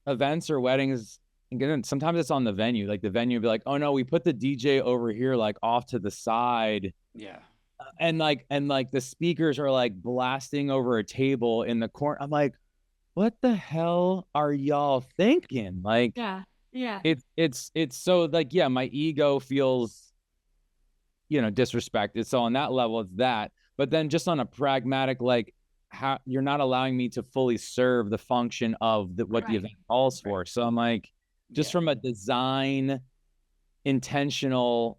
[SPEAKER 2] events or weddings, and sometimes it's on the venue. Like the venue be like, oh no, we put the DJ over here, like off to the side.
[SPEAKER 3] Yeah.
[SPEAKER 2] And like the speakers are like blasting over a table in the corner. I'm like, what the hell are y'all thinking? Like, it's so like, yeah, my ego feels, you know, disrespected. So on that level, it's that. But then just on a pragmatic, like, how you're not allowing me to fully serve the function of what the event calls for. So I'm like, just from a design intentional,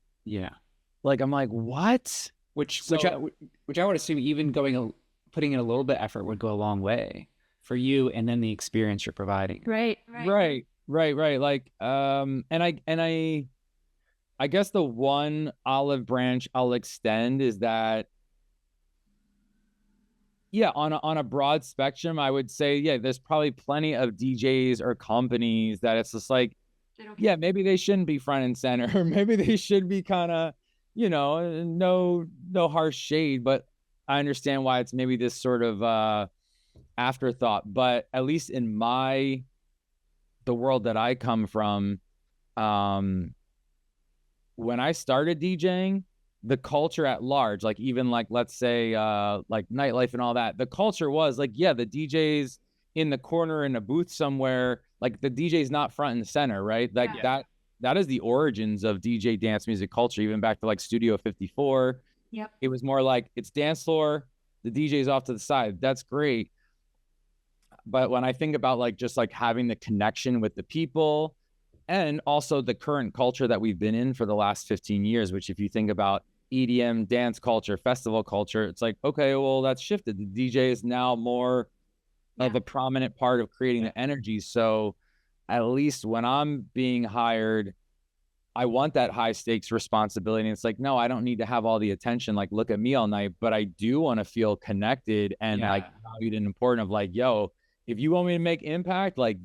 [SPEAKER 2] like, I'm like, what?
[SPEAKER 3] Which I would assume even putting in a little bit of effort would go a long way for you, and then the experience you're providing.
[SPEAKER 2] Right. Like, and I guess the one olive branch I'll extend is that, yeah, on a broad spectrum, I would say, yeah, there's probably plenty of DJs or companies that it's just like, yeah, maybe they shouldn't be front and center, or maybe they should be kind of, you know, no harsh shade, but I understand why it's maybe this sort of afterthought. But at least in the world that I come from, when I started DJing, the culture at large, like even like, let's say like nightlife and all that, the culture was like, yeah, the DJ's in the corner in a booth somewhere, like the DJ's not front and center, right? Like that is the origins of DJ dance music culture, even back to like Studio 54. It was more like, it's dance floor, the DJ's off to the side. That's great. But when I think about like just like having the connection with the people, and also the current culture that we've been in for the last 15 years, which if you think about EDM, dance culture, festival culture, it's like, okay, well, that's shifted. The DJ is now more of a prominent part of creating the energy. So at least when I'm being hired, I want that high stakes responsibility. And it's like, no, I don't need to have all the attention, like look at me all night, but I do want to feel connected and like valued and important of like, yo, if you want me to make impact, like,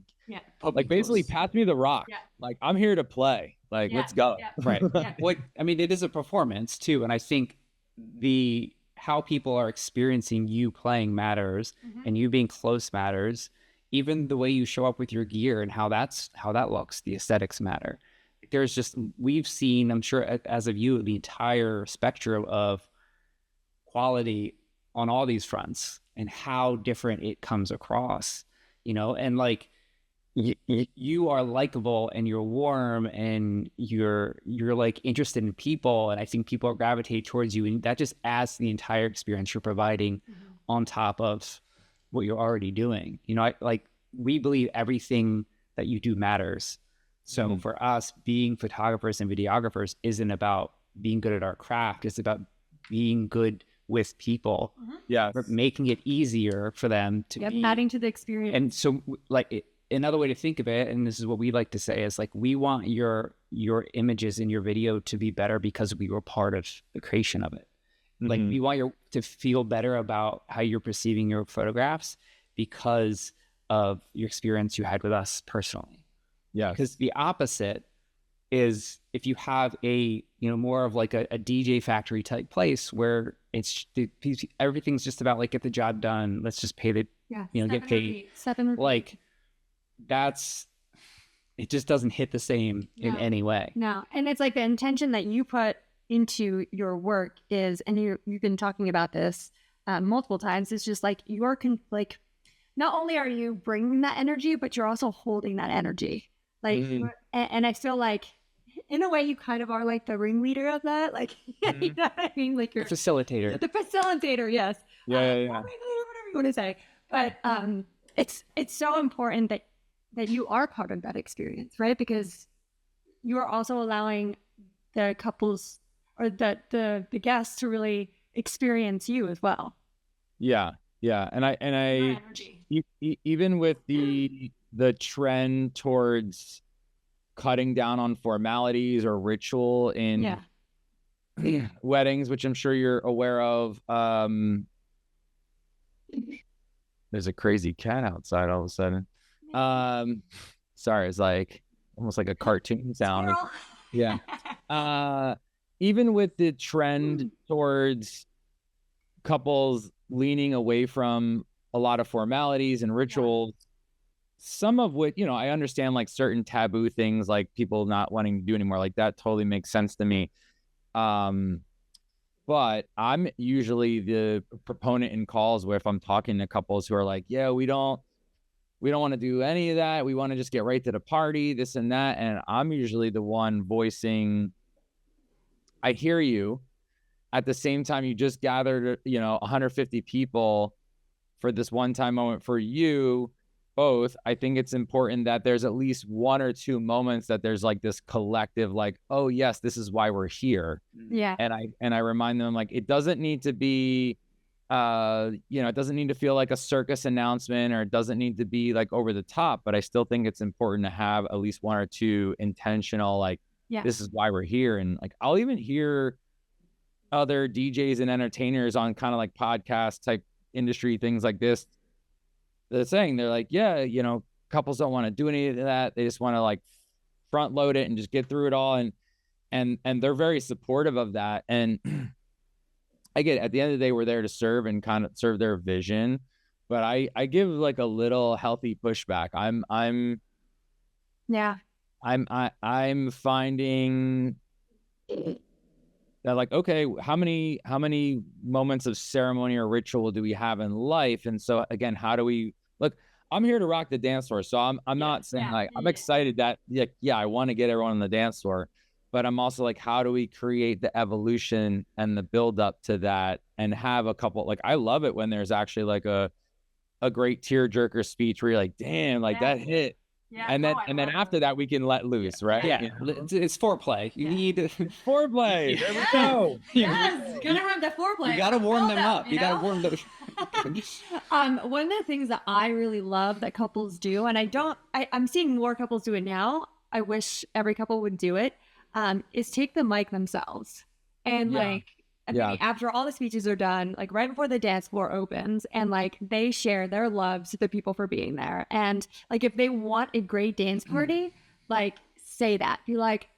[SPEAKER 2] like basically pass me the rock. Like, I'm here to play. Like, let's go.
[SPEAKER 3] Right. Well, I mean, it is a performance too. And I think how people are experiencing you playing matters, and you being close matters. Even the way you show up with your gear and how that looks, the aesthetics matter. We've seen, I'm sure as of you, the entire spectrum of quality on all these fronts and how different it comes across, you know, and like, you are likable and you're warm and you're like interested in people, and I think people gravitate towards you, and that just adds to the entire experience you're providing on top of what you're already doing. You know, we believe everything that you do matters. So for us, being photographers and videographers isn't about being good at our craft. It's about being good with people. We're making it easier for them to be
[SPEAKER 1] adding to the experience.
[SPEAKER 3] And so like another way to think of it, and this is what we like to say, is like, we want your images in your video to be better because we were part of the creation of it. Like, we want to feel better about how you're perceiving your photographs because of your experience you had with us personally. Because the opposite is if you have more of like a DJ factory type place where everything's just about like, get the job done. Let's just pay get paid. Like, it just doesn't hit the same in any way.
[SPEAKER 1] No. And it's like the intention that you put into your work is, and you've been talking about this multiple times, it's just like like, not only are you bringing that energy, but you're also holding that energy. Like, and I feel like in a way, you kind of are like the ringleader of that. Like, you know what I mean? Like you're
[SPEAKER 3] The facilitator.
[SPEAKER 1] the facilitator, yes.
[SPEAKER 2] Yeah.
[SPEAKER 1] Ringleader, whatever you want to say. But it's so important that you are part of that experience, right? Because you are also allowing the couples or the guests to really experience you as well.
[SPEAKER 2] Yeah. And I
[SPEAKER 1] Energy.
[SPEAKER 2] even with the trend towards cutting down on formalities or ritual in weddings, which I'm sure you're aware of. There's a crazy cat outside all of a sudden. Sorry, it's like almost like a cartoon sound.
[SPEAKER 1] Squirrel.
[SPEAKER 2] Yeah. Even with the trend towards couples leaning away from a lot of formalities and rituals, some of which, I understand, like certain taboo things, like people not wanting to do anymore, like that totally makes sense to me. But I'm usually the proponent in calls where if I'm talking to couples who are like, yeah, we don't want to do any of that. We want to just get right to the party, this and that. And I'm usually the one voicing, I hear you. At the same time, you just gathered, 150 people for this one-time moment for you both. I think it's important that there's at least one or two moments that there's like this collective, like, oh yes, this is why we're here.
[SPEAKER 1] Yeah.
[SPEAKER 2] And I remind them, like, it doesn't need to be, it doesn't need to feel like a circus announcement, or it doesn't need to be like over the top, but I still think it's important to have at least one or two intentional, like, this is why we're here. And like, I'll even hear other DJs and entertainers on kind of like podcast type industry things like this, they're saying, they're like, yeah, couples don't want to do any of that. They just want to like front load it and just get through it all. And they're very supportive of that. And I get, at the end of the day, we're there to serve and kind of serve their vision. But I give like a little healthy pushback. I'm finding that, like, okay, how many moments of ceremony or ritual do we have in life? And so again, how do we look? I'm here to rock the dance floor, so I'm not saying I'm excited that I want to get everyone on the dance floor, but I'm also like, how do we create the evolution and the build up to that, and have a couple, like, I love it when there's actually like a great tearjerker speech where you're like, damn, like that hit. Yeah, and then after that we can let loose, right?
[SPEAKER 3] Yeah, it's foreplay. You need
[SPEAKER 2] foreplay. There we go.
[SPEAKER 1] Yes, gotta have the foreplay.
[SPEAKER 3] You gotta warm them up. You gotta warm them.
[SPEAKER 1] One of the things that I really love that couples do, and I'm seeing more couples do it now. I wish every couple would do it. Is take the mic themselves and after all the speeches are done, like right before the dance floor opens, and like they share their love to the people for being there. And like if they want a great dance party, like say that. Be like,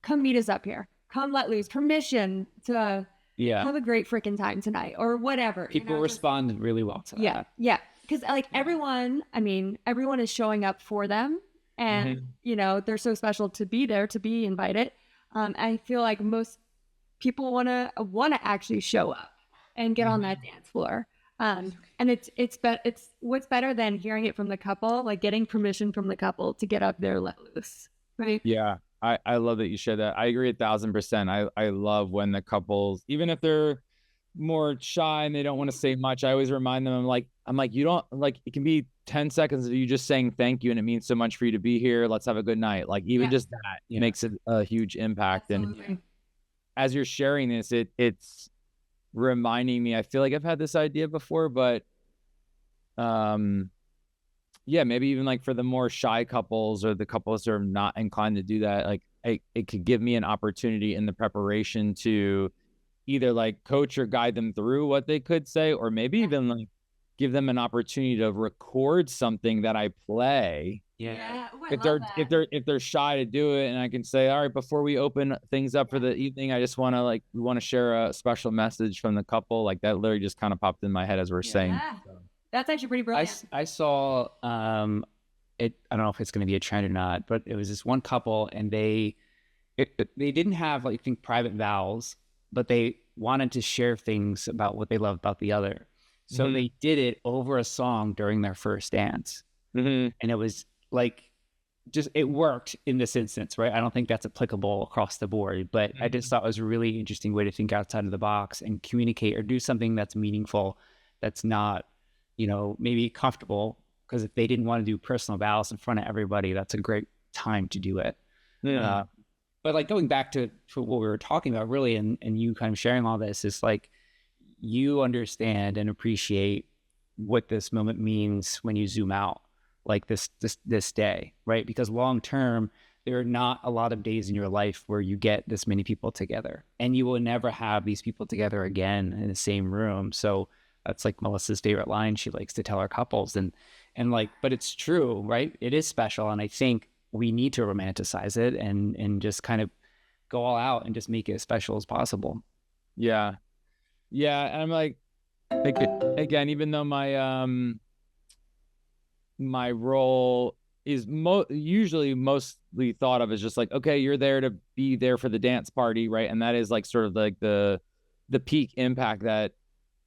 [SPEAKER 1] come meet us up here. Come let loose. Permission to have a great freaking time tonight, or whatever.
[SPEAKER 3] People respond really well to that.
[SPEAKER 1] Yeah. Because like everyone is showing up for them, and they're so special to be there, to be invited. I feel like most people want to actually show up and get on that dance floor. And it's what's better than hearing it from the couple, like getting permission from the couple to get up there, let loose. Right.
[SPEAKER 2] Yeah. I love that you shared that. I agree 1,000%. I love when the couples, even if they're more shy and they don't want to say much, I always remind them, I'm like, you don't, like, it can be 10 seconds of you just saying thank you, and it means so much for you to be here. Let's have a good night. Like, even just that makes a huge impact.
[SPEAKER 1] Absolutely.
[SPEAKER 2] And as you're sharing this, it's reminding me, I feel like I've had this idea before, but maybe even like for the more shy couples or the couples that are not inclined to do that, like it could give me an opportunity in the preparation to either like coach or guide them through what they could say, or maybe even like give them an opportunity to record something that I play. If they're shy to do it, and I can say, all right, before we open things up for the evening, I just want to we want to share a special message from the couple. Like that literally just kind of popped in my head as we're saying. So.
[SPEAKER 1] That's actually pretty brilliant.
[SPEAKER 3] I saw it. I don't know if it's going to be a trend or not, but it was this one couple, and they didn't have like, I think, private vows, but they wanted to share things about what they loved about the other. So they did it over a song during their first dance. And it was like just it worked in this instance, right? I don't think that's applicable across the board, but I just thought it was a really interesting way to think outside of the box and communicate or do something that's meaningful, that's not, maybe comfortable. Because if they didn't want to do personal vows in front of everybody, that's a great time to do it.
[SPEAKER 2] Yeah.
[SPEAKER 3] But like going back to what we were talking about really, and you kind of sharing all this, is like you understand and appreciate what this moment means when you zoom out, like this day, right? Because long term, there are not a lot of days in your life where you get this many people together, and you will never have these people together again in the same room. So that's like Melissa's favorite line she likes to tell her couples, and like, but it's true, right? It is special, and I think we need to romanticize it and just kind of go all out and just make it as special as possible.
[SPEAKER 2] Yeah. And I'm like, again, even though my role is usually mostly thought of as just like, okay, you're there to be there for the dance party, right? And that is like sort of like the peak impact that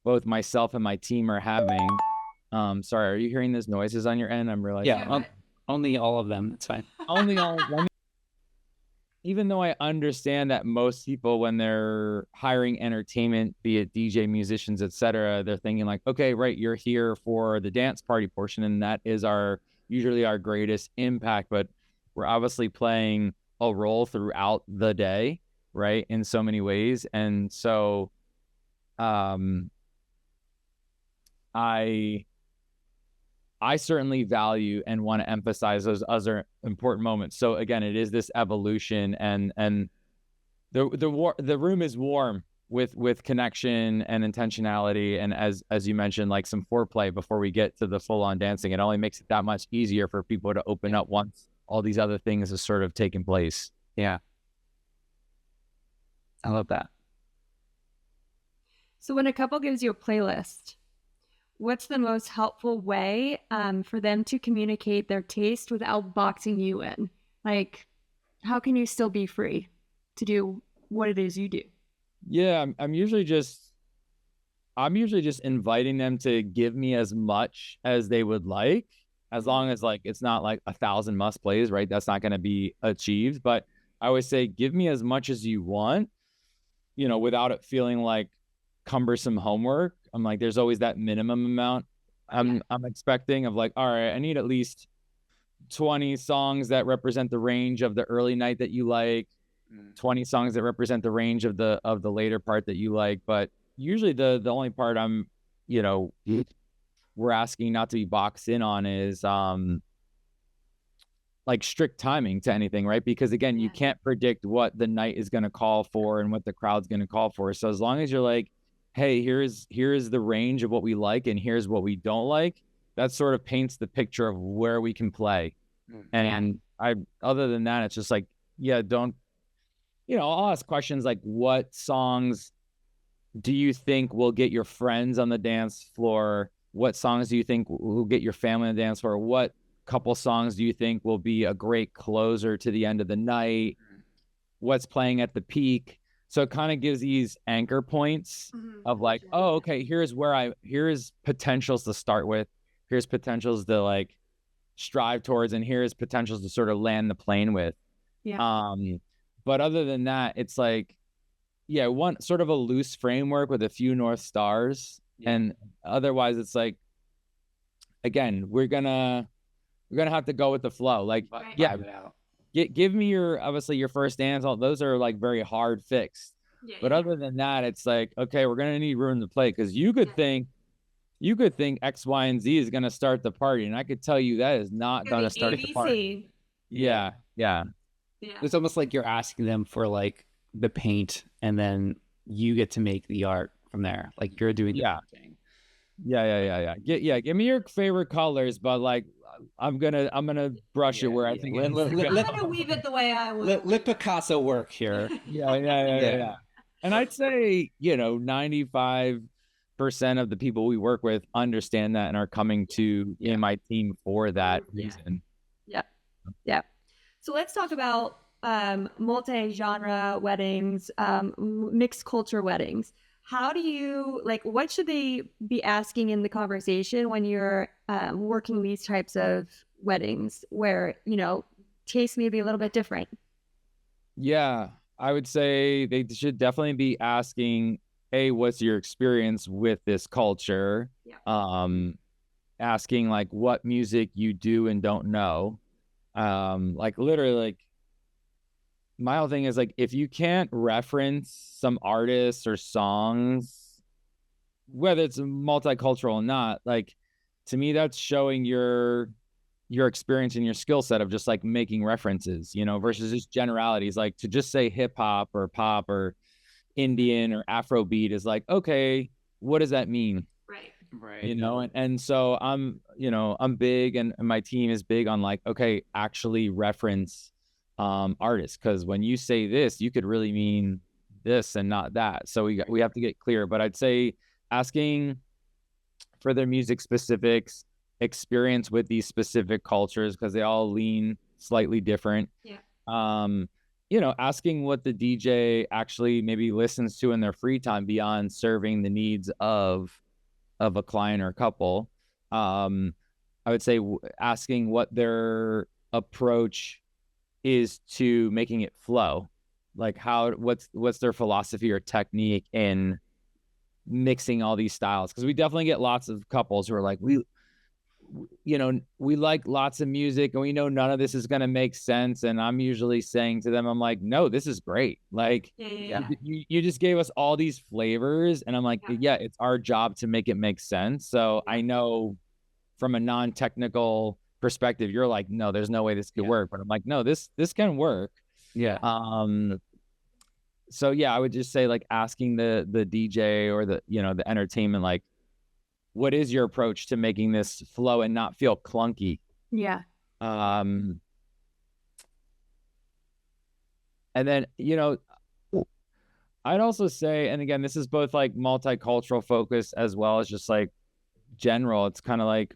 [SPEAKER 2] both myself and my team are having. Sorry, are you hearing those noises on your end? I'm realizing.
[SPEAKER 3] Yeah, only all of them. It's fine.
[SPEAKER 2] Only all of them. Even though I understand that most people, when they're hiring entertainment, be it DJ, musicians, etc., they're thinking like, okay, right, you're here for the dance party portion, and that is usually our greatest impact. But we're obviously playing a role throughout the day, right, in so many ways. And so, I certainly value and want to emphasize those other important moments. So again, it is this evolution, and the room is warm with connection and intentionality, and as you mentioned, like some foreplay before we get to the full on dancing. It only makes it that much easier for people to open up once all these other things have sort of taken place.
[SPEAKER 3] Yeah, I love that.
[SPEAKER 1] So when a couple gives you a playlist, what's the most helpful way for them to communicate their taste without boxing you in? Like, how can you still be free to do what it is you do?
[SPEAKER 2] Yeah, I'm usually just inviting them to give me as much as they would like, as long as like it's not like 1,000 must plays, right? That's not going to be achieved. But I always say, give me as much as you want, without it feeling like cumbersome homework. I'm like, there's always that minimum amount I'm expecting of like, all right, I need at least 20 songs that represent the range of the early night that you like, 20 songs that represent the range of the later part that you like. But usually the only part I'm, we're asking not to be boxed in on is like strict timing to anything, right? Because again, you can't predict what the night is going to call for and what the crowd's going to call for. So as long as you're like, hey, here's the range of what we like and here's what we don't like, that sort of paints the picture of where we can play. And other than that, it's just like, don't, I'll ask questions like, what songs do you think will get your friends on the dance floor? What songs do you think will get your family on the dance floor? What couple songs do you think will be a great closer to the end of the night? What's playing at the peak? So it kind of gives these anchor points of like, oh, okay, here's potentials to start with. Here's potentials to like strive towards, and here's potentials to sort of land the plane with. Yeah. But other than that, it's like, one sort of a loose framework with a few North Stars. Yeah. And otherwise it's like, again, we're gonna have to go with the flow. Like, give me your first dance. All those are like very hard fixed. But other than that, it's like, okay, we're gonna need room to play, because you could think X, Y, and Z is gonna start the party, and I could tell you that is not gonna start the party. Yeah.
[SPEAKER 3] It's almost like you're asking them for like the paint, and then you get to make the art from there. Like you're doing the thing.
[SPEAKER 2] Yeah. Give me your favorite colors, but like I'm gonna brush it where I think
[SPEAKER 1] I'm gonna weave it the way I would.
[SPEAKER 3] Let Picasso work here.
[SPEAKER 2] Yeah. And I'd say 95% of the people we work with understand that and are coming to my team for that reason.
[SPEAKER 1] Yeah. So let's talk about multi-genre weddings, mixed culture weddings. How do you, what should they be asking in the conversation when you're working these types of weddings where, taste may be a little bit different.
[SPEAKER 2] Yeah, I would say they should definitely be asking, hey, what's your experience with this culture?
[SPEAKER 1] Yeah.
[SPEAKER 2] Asking like what music you do and don't know. Like literally, like my whole thing is like if you can't reference some artists or songs, whether it's multicultural or not, like to me that's showing your experience and your skill set of just like making references, you know, versus just generalities. Like to just say hip hop or pop or Indian or Afrobeat is like, okay, what does that mean?
[SPEAKER 3] Right.
[SPEAKER 2] You know, and so I'm big and my team is big on like, okay, actually reference artists, because when you say this, you could really mean this and not that. So we have to get clear. But I'd say asking for their music specifics, experience with these specific cultures, because they all lean slightly different.
[SPEAKER 1] Yeah.
[SPEAKER 2] Asking what the DJ actually maybe listens to in their free time beyond serving the needs of a client or a couple. I would say asking what their approach is to making it flow, like what's their philosophy or technique in mixing all these styles, because we definitely get lots of couples who are like, we like lots of music and we know none of this is going to make sense, and I'm usually saying to them, I'm like, no, this is great, like you just gave us all these flavors, and I'm like, yeah, it's our job to make it make sense. So I know from a non-technical perspective you're like, no, there's no way this could work, but I'm like, no, this can work. So yeah, I would just say like asking the DJ or the entertainment, like, what is your approach to making this flow and not feel clunky?
[SPEAKER 1] Yeah.
[SPEAKER 2] And then, I'd also say, and again, this is both like multicultural focus as well as just like general. It's kind of like,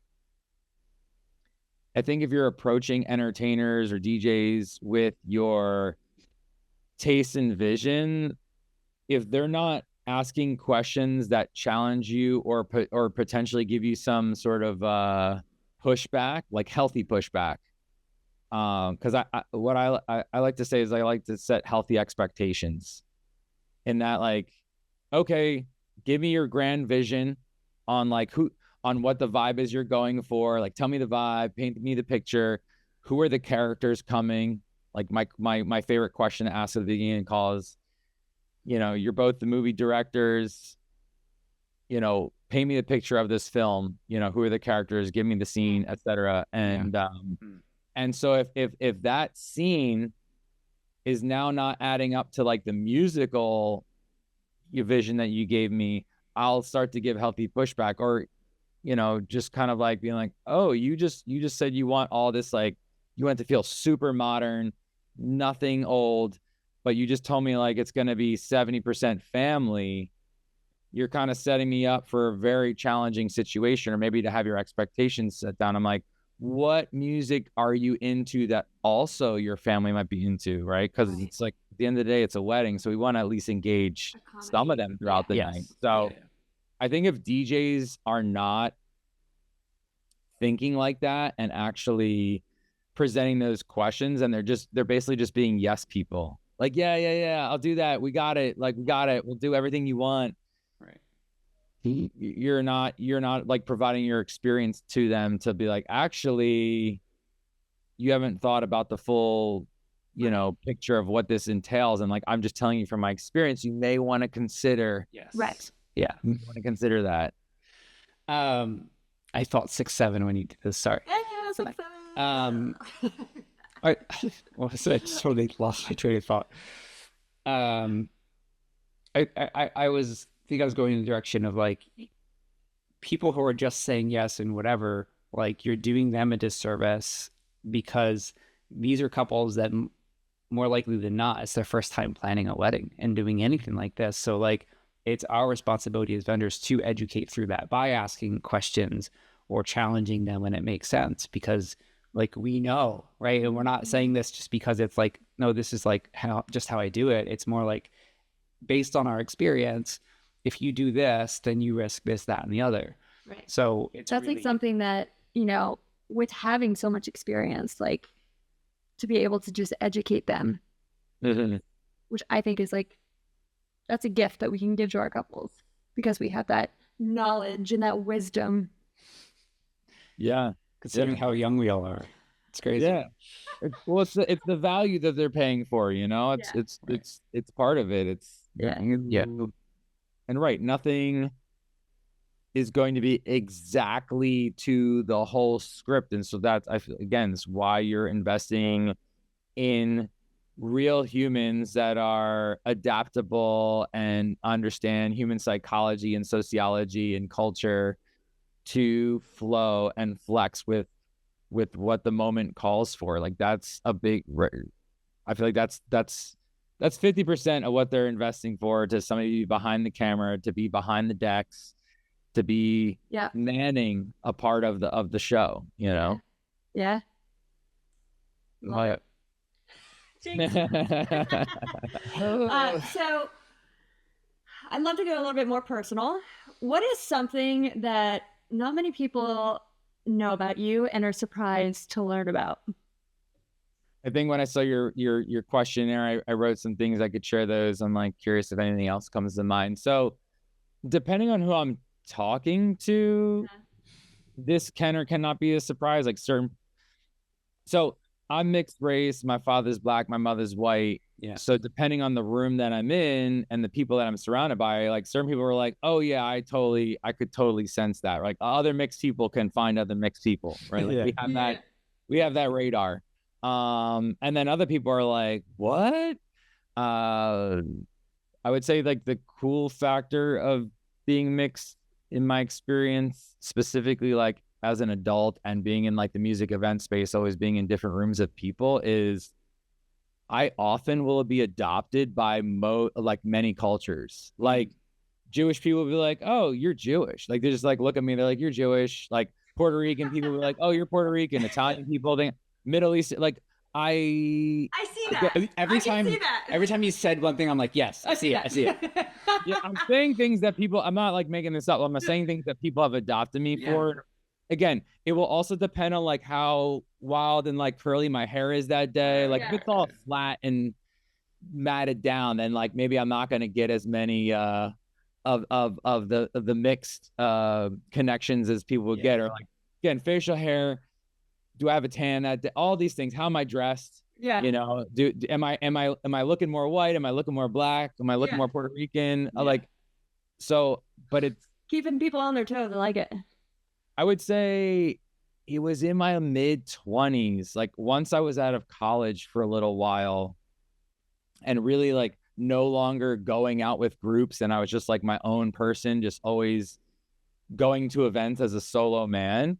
[SPEAKER 2] I think if you're approaching entertainers or DJs with your taste and vision, if they're not asking questions that challenge you or potentially give you some sort of pushback, like healthy pushback, because what I like to say is I like to set healthy expectations, in that like, okay, give me your grand vision on like on what the vibe is you're going for. Like, tell me the vibe, paint me the picture. Who are the characters coming? Like my favorite question to ask at the beginning of calls, you're both the movie directors, paint me the picture of this film, who are the characters, give me the scene, etc. And so if that scene is now not adding up to like the musical vision that you gave me, I'll start to give healthy pushback, or just kind of like being like, oh, you just said you want all this, like you want it to feel super modern, nothing old, but you just told me like it's going to be 70% family. You're kind of setting me up for a very challenging situation, or maybe to have your expectations set down. I'm like, what music are you into that also your family might be into, right? Because it's like, at the end of the day, it's a wedding, so we want to at least engage some of them throughout the night. So I think if DJs are not thinking like that and actually presenting those questions, and they're basically just being yes people, like, yeah, I'll do that, we got it, we'll do everything you want, right? You're not like providing your experience to them to be like, actually, you haven't thought about the full picture of what this entails, and like, I'm just telling you from my experience, you may want to consider you want to consider that.
[SPEAKER 3] I thought 6'7" when you did this. Sorry.
[SPEAKER 1] Yeah, 6'7".
[SPEAKER 3] I totally lost my train of thought. I think I was going in the direction of like, people who are just saying yes and whatever, like you're doing them a disservice, because these are couples that more likely than not, it's their first time planning a wedding and doing anything like this. So like, it's our responsibility as vendors to educate through that by asking questions or challenging them when it makes sense, because like, we know, right? And we're not saying this just because it's like, no, this is like how I do it. It's more like, based on our experience, if you do this, then you risk this, that, and the other.
[SPEAKER 1] Right.
[SPEAKER 3] So
[SPEAKER 1] that's really like something that, with having so much experience, like to be able to just educate them, which I think is like, that's a gift that we can give to our couples because we have that knowledge and that wisdom.
[SPEAKER 2] Yeah.
[SPEAKER 3] Considering how young we all are. It's crazy.
[SPEAKER 2] Yeah. Well, it's the value that they're paying for, you know, it's part of it. It's and right. Nothing is going to be exactly to the whole script. And so that's, I feel, again, it's why you're investing in real humans that are adaptable and understand human psychology and sociology and culture to flow and flex with what the moment calls for. Like that's a big, I feel like that's 50% of what they're investing for, to somebody to be behind the camera, to be behind the decks, to be manning a part of the show, you know?
[SPEAKER 1] Yeah.
[SPEAKER 2] Love it.
[SPEAKER 1] So I'd love to go a little bit more personal. What is something that not many people know about you and are surprised to learn about?
[SPEAKER 2] I think when I saw your questionnaire, I wrote some things I could share those. I'm like curious if anything else comes to mind. So depending on who I'm talking to, this can or cannot be a surprise. Like so I'm mixed race. My father's black, my mother's white.
[SPEAKER 3] Yeah.
[SPEAKER 2] So depending on the room that I'm in and the people that I'm surrounded by, like certain people were like, oh yeah, I could totally sense that. Like other mixed people can find other mixed people, right? Like we have that radar. And then other people are like, what? I would say like the cool factor of being mixed in my experience, specifically like as an adult and being in like the music event space, always being in different rooms of people, is I often will be adopted by many cultures. Like Jewish people will be like, oh, you're Jewish. Like they just like look at me, they're like, you're Jewish. Like Puerto Rican people will be like, oh, you're Puerto Rican. Italian people, Middle East, like I
[SPEAKER 1] see that.
[SPEAKER 3] Every time you said one thing, I'm like, yes, I see it.
[SPEAKER 2] Yeah, I'm saying things that people, I'm not like making this up. I'm saying things that people have adopted me for. Again, it will also depend on like how wild and like curly my hair is that day. Like if it's all flat and matted down, then like maybe I'm not going to get as many of the mixed connections as people would get. Or like, again, facial hair. Do I have a tan that day? All these things. How am I dressed?
[SPEAKER 1] Yeah.
[SPEAKER 2] You know, am I looking more white? Am I looking more black? Am I looking more Puerto Rican? Like, so, but it's
[SPEAKER 1] keeping people on their toes. I like it.
[SPEAKER 2] I would say it was in my mid-20s. Like once I was out of college for a little while and really like no longer going out with groups, and I was just like my own person, just always going to events as a solo man.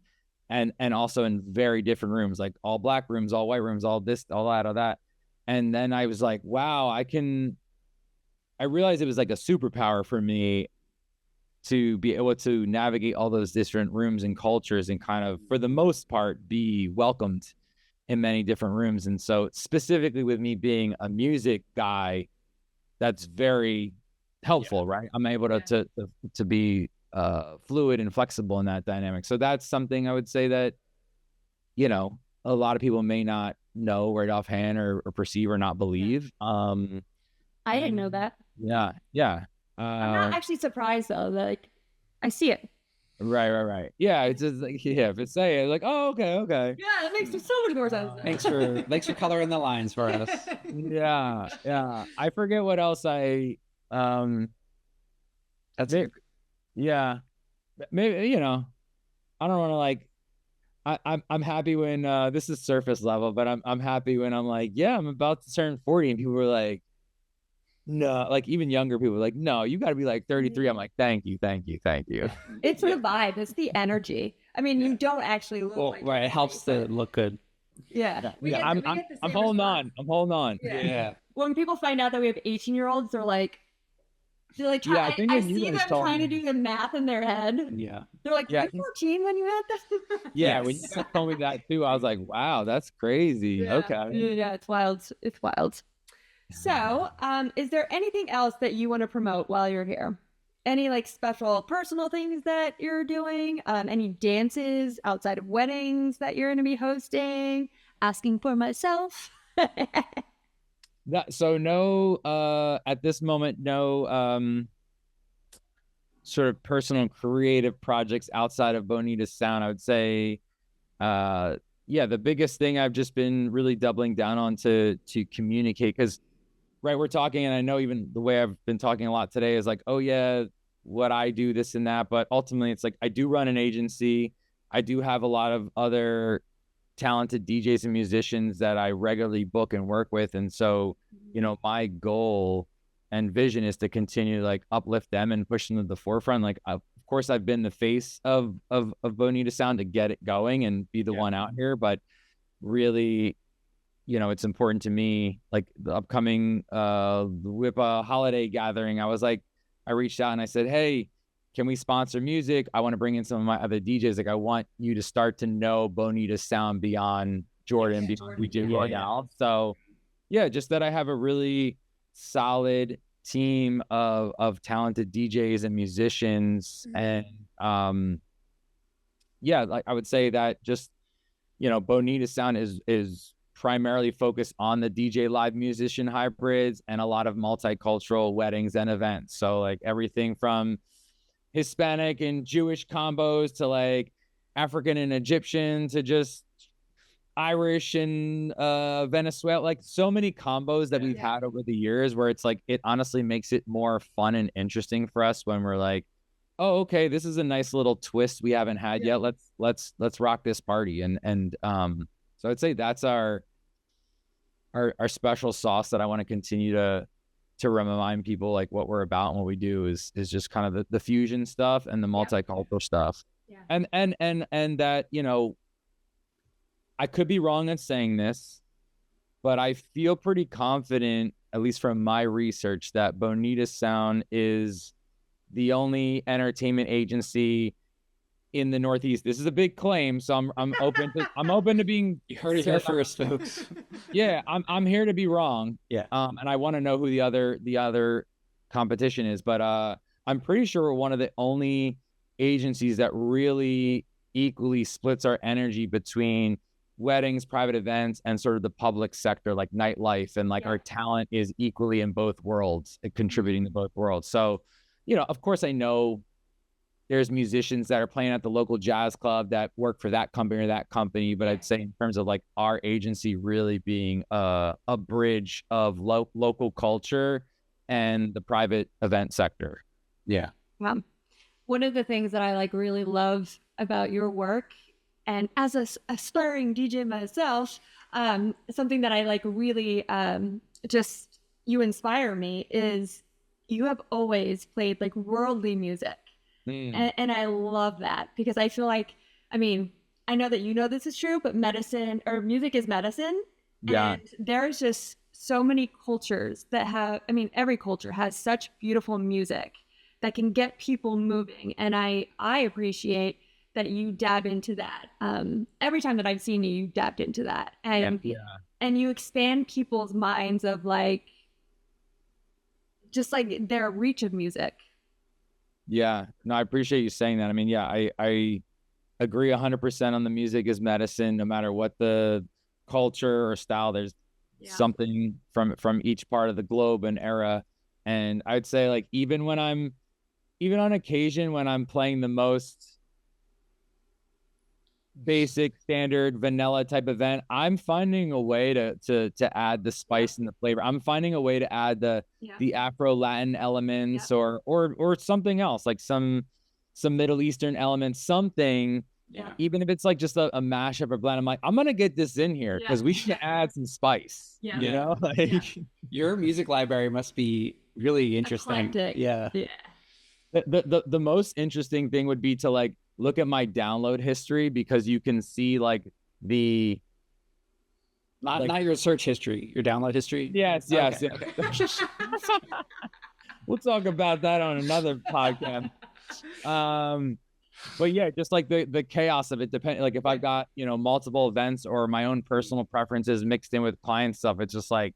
[SPEAKER 2] And also in very different rooms, like all black rooms, all white rooms, all this, all that, all that. And then I was like, wow, I realized it was like a superpower for me to be able to navigate all those different rooms and cultures and kind of, for the most part, be welcomed in many different rooms. And so specifically with me being a music guy, that's very helpful, right? I'm able to be fluid and flexible in that dynamic. So that's something I would say that, you know, a lot of people may not know right offhand or perceive or not believe.
[SPEAKER 1] I didn't know that.
[SPEAKER 2] Yeah.
[SPEAKER 1] I'm not actually surprised though. Like I see it.
[SPEAKER 2] Right. Yeah, it's just like, if it's saying like, oh, okay.
[SPEAKER 1] Yeah, that makes so much more sense.
[SPEAKER 3] Thanks for coloring the lines for us.
[SPEAKER 2] Yeah. I forget what else that's it. Yeah, maybe, you know, I don't want to like, I'm happy when this is surface level, but I'm happy when I'm like, yeah, I'm about to turn 40 and people were like, no, like even younger people were like, no, you got to be like 33. I'm like, thank you.
[SPEAKER 1] It's the vibe. It's the energy. I mean, you don't actually look like
[SPEAKER 3] right. It helps to look good.
[SPEAKER 1] Yeah.
[SPEAKER 2] I'm holding on.
[SPEAKER 1] Yeah. When people find out that we have 18-year-olds, they're like, I see them trying to do the math in their head. Yeah. They're like, you're 14 when you had this?
[SPEAKER 2] Yeah, when you told me that too, I was like, wow, that's crazy.
[SPEAKER 1] Yeah.
[SPEAKER 2] Okay.
[SPEAKER 1] Yeah, it's wild. So, is there anything else that you want to promote while you're here? any like special personal things that you're doing? Any dances outside of weddings that you're going to be hosting? Asking for myself.
[SPEAKER 2] So no, at this moment, no sort of personal creative projects outside of Bonita Sound. I would say, yeah, the biggest thing I've just been really doubling down on to communicate, because right, we're talking, and I know even the way I've been talking a lot today is like, oh yeah, what I do, this and that, but ultimately it's like I do run an agency. I do have a lot of other talented DJs and musicians that I regularly book and work with, and so my goal and vision is to continue to like uplift them and push them to the forefront. Like, of course, I've been the face of Bonita Sound to get it going and be the one out here, but really, it's important to me, like the upcoming WIPA holiday gathering. I reached out and I said, hey, can we sponsor music? I want to bring in some of my other DJs. Like, I want you to start to know Bonita Sound beyond Jordan, beyond we do right now. So yeah, just that I have a really solid team of talented DJs and musicians. And yeah, like I would say that just, Bonita Sound is primarily focused on the DJ live musician hybrids and a lot of multicultural weddings and events. So like everything from Hispanic and Jewish combos to like African and Egyptian to just Irish and Venezuela, like so many combos that we've had over the years, where it's like, it honestly makes it more fun and interesting for us when we're like, oh, okay, this is a nice little twist we haven't had yet. Let's rock this party. And so I'd say that's our special sauce that I want to continue to remind people like what we're about and what we do is just kind of the fusion stuff and the multicultural stuff. And that, I could be wrong in saying this, but I feel pretty confident, at least from my research, that Bonita Sound is the only entertainment agency in the Northeast. This is a big claim, so I'm open to being.
[SPEAKER 3] You heard it here first, folks.
[SPEAKER 2] Yeah, I'm here to be wrong. Yeah. And I want to know who the other competition is, but I'm pretty sure we're one of the only agencies that really equally splits our energy between weddings, private events, and sort of the public sector, like nightlife, and like our talent is equally in both worlds, contributing to both worlds. So, of course, I know there's musicians that are playing at the local jazz club that work for that company or that company, but I'd say in terms of like our agency really being a bridge of local culture and the private event sector.
[SPEAKER 3] Yeah.
[SPEAKER 1] One of the things that I like really love about your work, and as a aspiring DJ myself, something that I like really just you inspire me is you have always played like worldly music. And I love that, because I feel like, I mean, I know that this is true, but music is medicine. Yeah. And there's just so many cultures that have, every culture has such beautiful music that can get people moving. And I appreciate that you dab into that. Every time that I've seen you, you dabbed into that. And and you expand people's minds of like, just like their reach of music.
[SPEAKER 2] Yeah, no, I appreciate you saying that. I agree 100% on the music is medicine, no matter what the culture or style. There's something from each part of the globe and era. And I'd say like, even on occasion when I'm playing the most basic, standard, vanilla type event, I'm finding a way to add the spice and the flavor. I'm finding a way to add the Afro Latin elements or something else, like some Middle Eastern elements, something. Even if it's like just a mashup or blend, I'm like, I'm gonna get this in here because we should add some spice.
[SPEAKER 3] Your music library must be really interesting.
[SPEAKER 1] Eclectic.
[SPEAKER 3] Yeah.
[SPEAKER 2] The most interesting thing would be to like look at my download history, because you can see like
[SPEAKER 3] not your search history, your download history.
[SPEAKER 2] Yes. Okay. We'll talk about that on another podcast. But yeah, just like the chaos of it, depending, like if I've got multiple events or my own personal preferences mixed in with client stuff, it's just like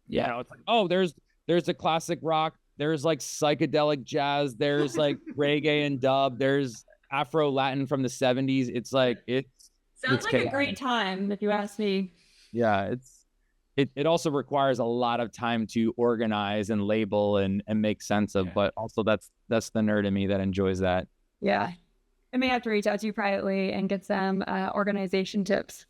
[SPEAKER 2] it's like, oh, there's a classic rock there's like psychedelic jazz, there's like reggae and dub, there's Afro Latin from the 70s. It's like
[SPEAKER 1] Sounds like a great time, if you ask me.
[SPEAKER 2] Yeah, it also requires a lot of time to organize and label and make sense of, but also that's the nerd in me that enjoys that.
[SPEAKER 1] Yeah. I may have to reach out to you privately and get some organization tips.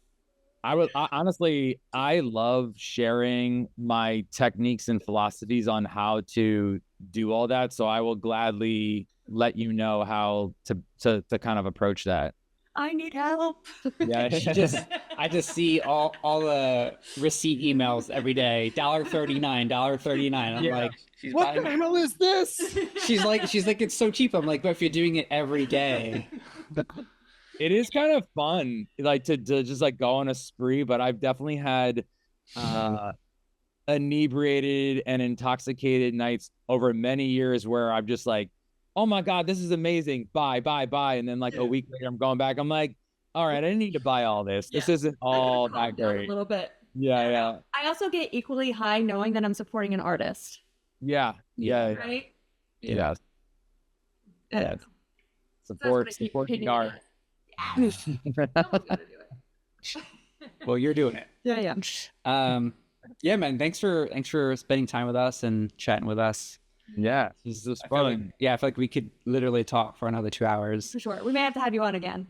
[SPEAKER 2] Honestly, I love sharing my techniques and philosophies on how to do all that. So I will gladly let you know how to kind of approach that.
[SPEAKER 1] I need help.
[SPEAKER 2] Yeah,
[SPEAKER 3] I just see all the receipt emails every day. $1.39, $1.39. I'm like,
[SPEAKER 2] what the hell is this?
[SPEAKER 3] She's like, it's so cheap. I'm like, but if you're doing it every day.
[SPEAKER 2] It is kind of fun, like to just like go on a spree, but I've definitely had inebriated and intoxicated nights over many years where I'm just like, oh my God, this is amazing. Bye. And then like a week later, I'm going back. I'm like, all right, I didn't need to buy all this. This isn't all that great.
[SPEAKER 1] A little bit.
[SPEAKER 2] Yeah.
[SPEAKER 1] I also get equally high knowing that I'm supporting an artist.
[SPEAKER 2] Yeah.
[SPEAKER 1] Right?
[SPEAKER 2] Yeah. Supporting art.
[SPEAKER 3] Well, you're doing it.
[SPEAKER 1] Yeah.
[SPEAKER 3] Yeah, man. Thanks for spending time with us and chatting with us.
[SPEAKER 2] Yeah, this is fun.
[SPEAKER 3] I feel like we could literally talk for another 2 hours.
[SPEAKER 1] For sure. We may have to have you on again.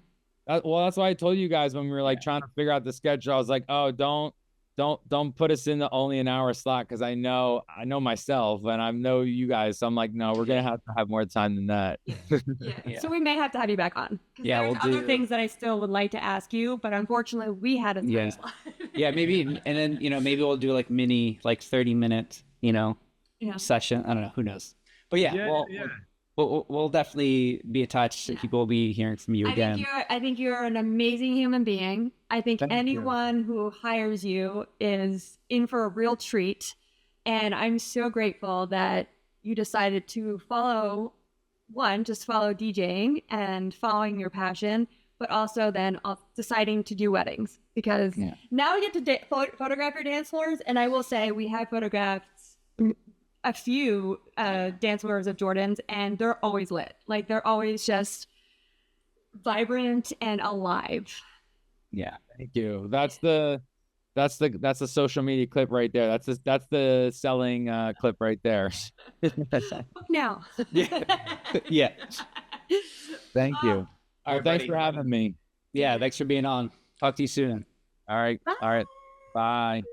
[SPEAKER 2] Well, that's why I told you guys when we were like trying to figure out the schedule. I was like, oh, don't put us in the only an hour slot, because I know myself and I know you guys. So I'm like, no, we're gonna have to have more time than that.
[SPEAKER 1] Yeah. So we may have to have you back on.
[SPEAKER 3] Yeah, we'll do
[SPEAKER 1] other things that I still would like to ask you, but unfortunately we had a time slot.
[SPEAKER 3] Yeah, maybe, and then maybe we'll do like mini 30-minute session. I don't know, who knows. But we'll definitely be in touch. People will be hearing from you again.
[SPEAKER 1] I think you're an amazing human being. I think anyone who hires you is in for a real treat. And I'm so grateful that you decided to follow DJing and following your passion, but also then deciding to do weddings, because now we get to photograph your dance floors. And I will say we have photographed a few dance floors of Jordan's, and they're always lit. Like, they're always just vibrant and alive.
[SPEAKER 2] Yeah, thank you. That's the social media clip right there. That's the selling clip right there.
[SPEAKER 1] Now.
[SPEAKER 3] Yeah.
[SPEAKER 2] Thank you.
[SPEAKER 3] All right,
[SPEAKER 2] thanks for having me.
[SPEAKER 3] Yeah, thanks for being on. Talk to you soon.
[SPEAKER 2] All right.
[SPEAKER 1] Bye.
[SPEAKER 2] All right. Bye.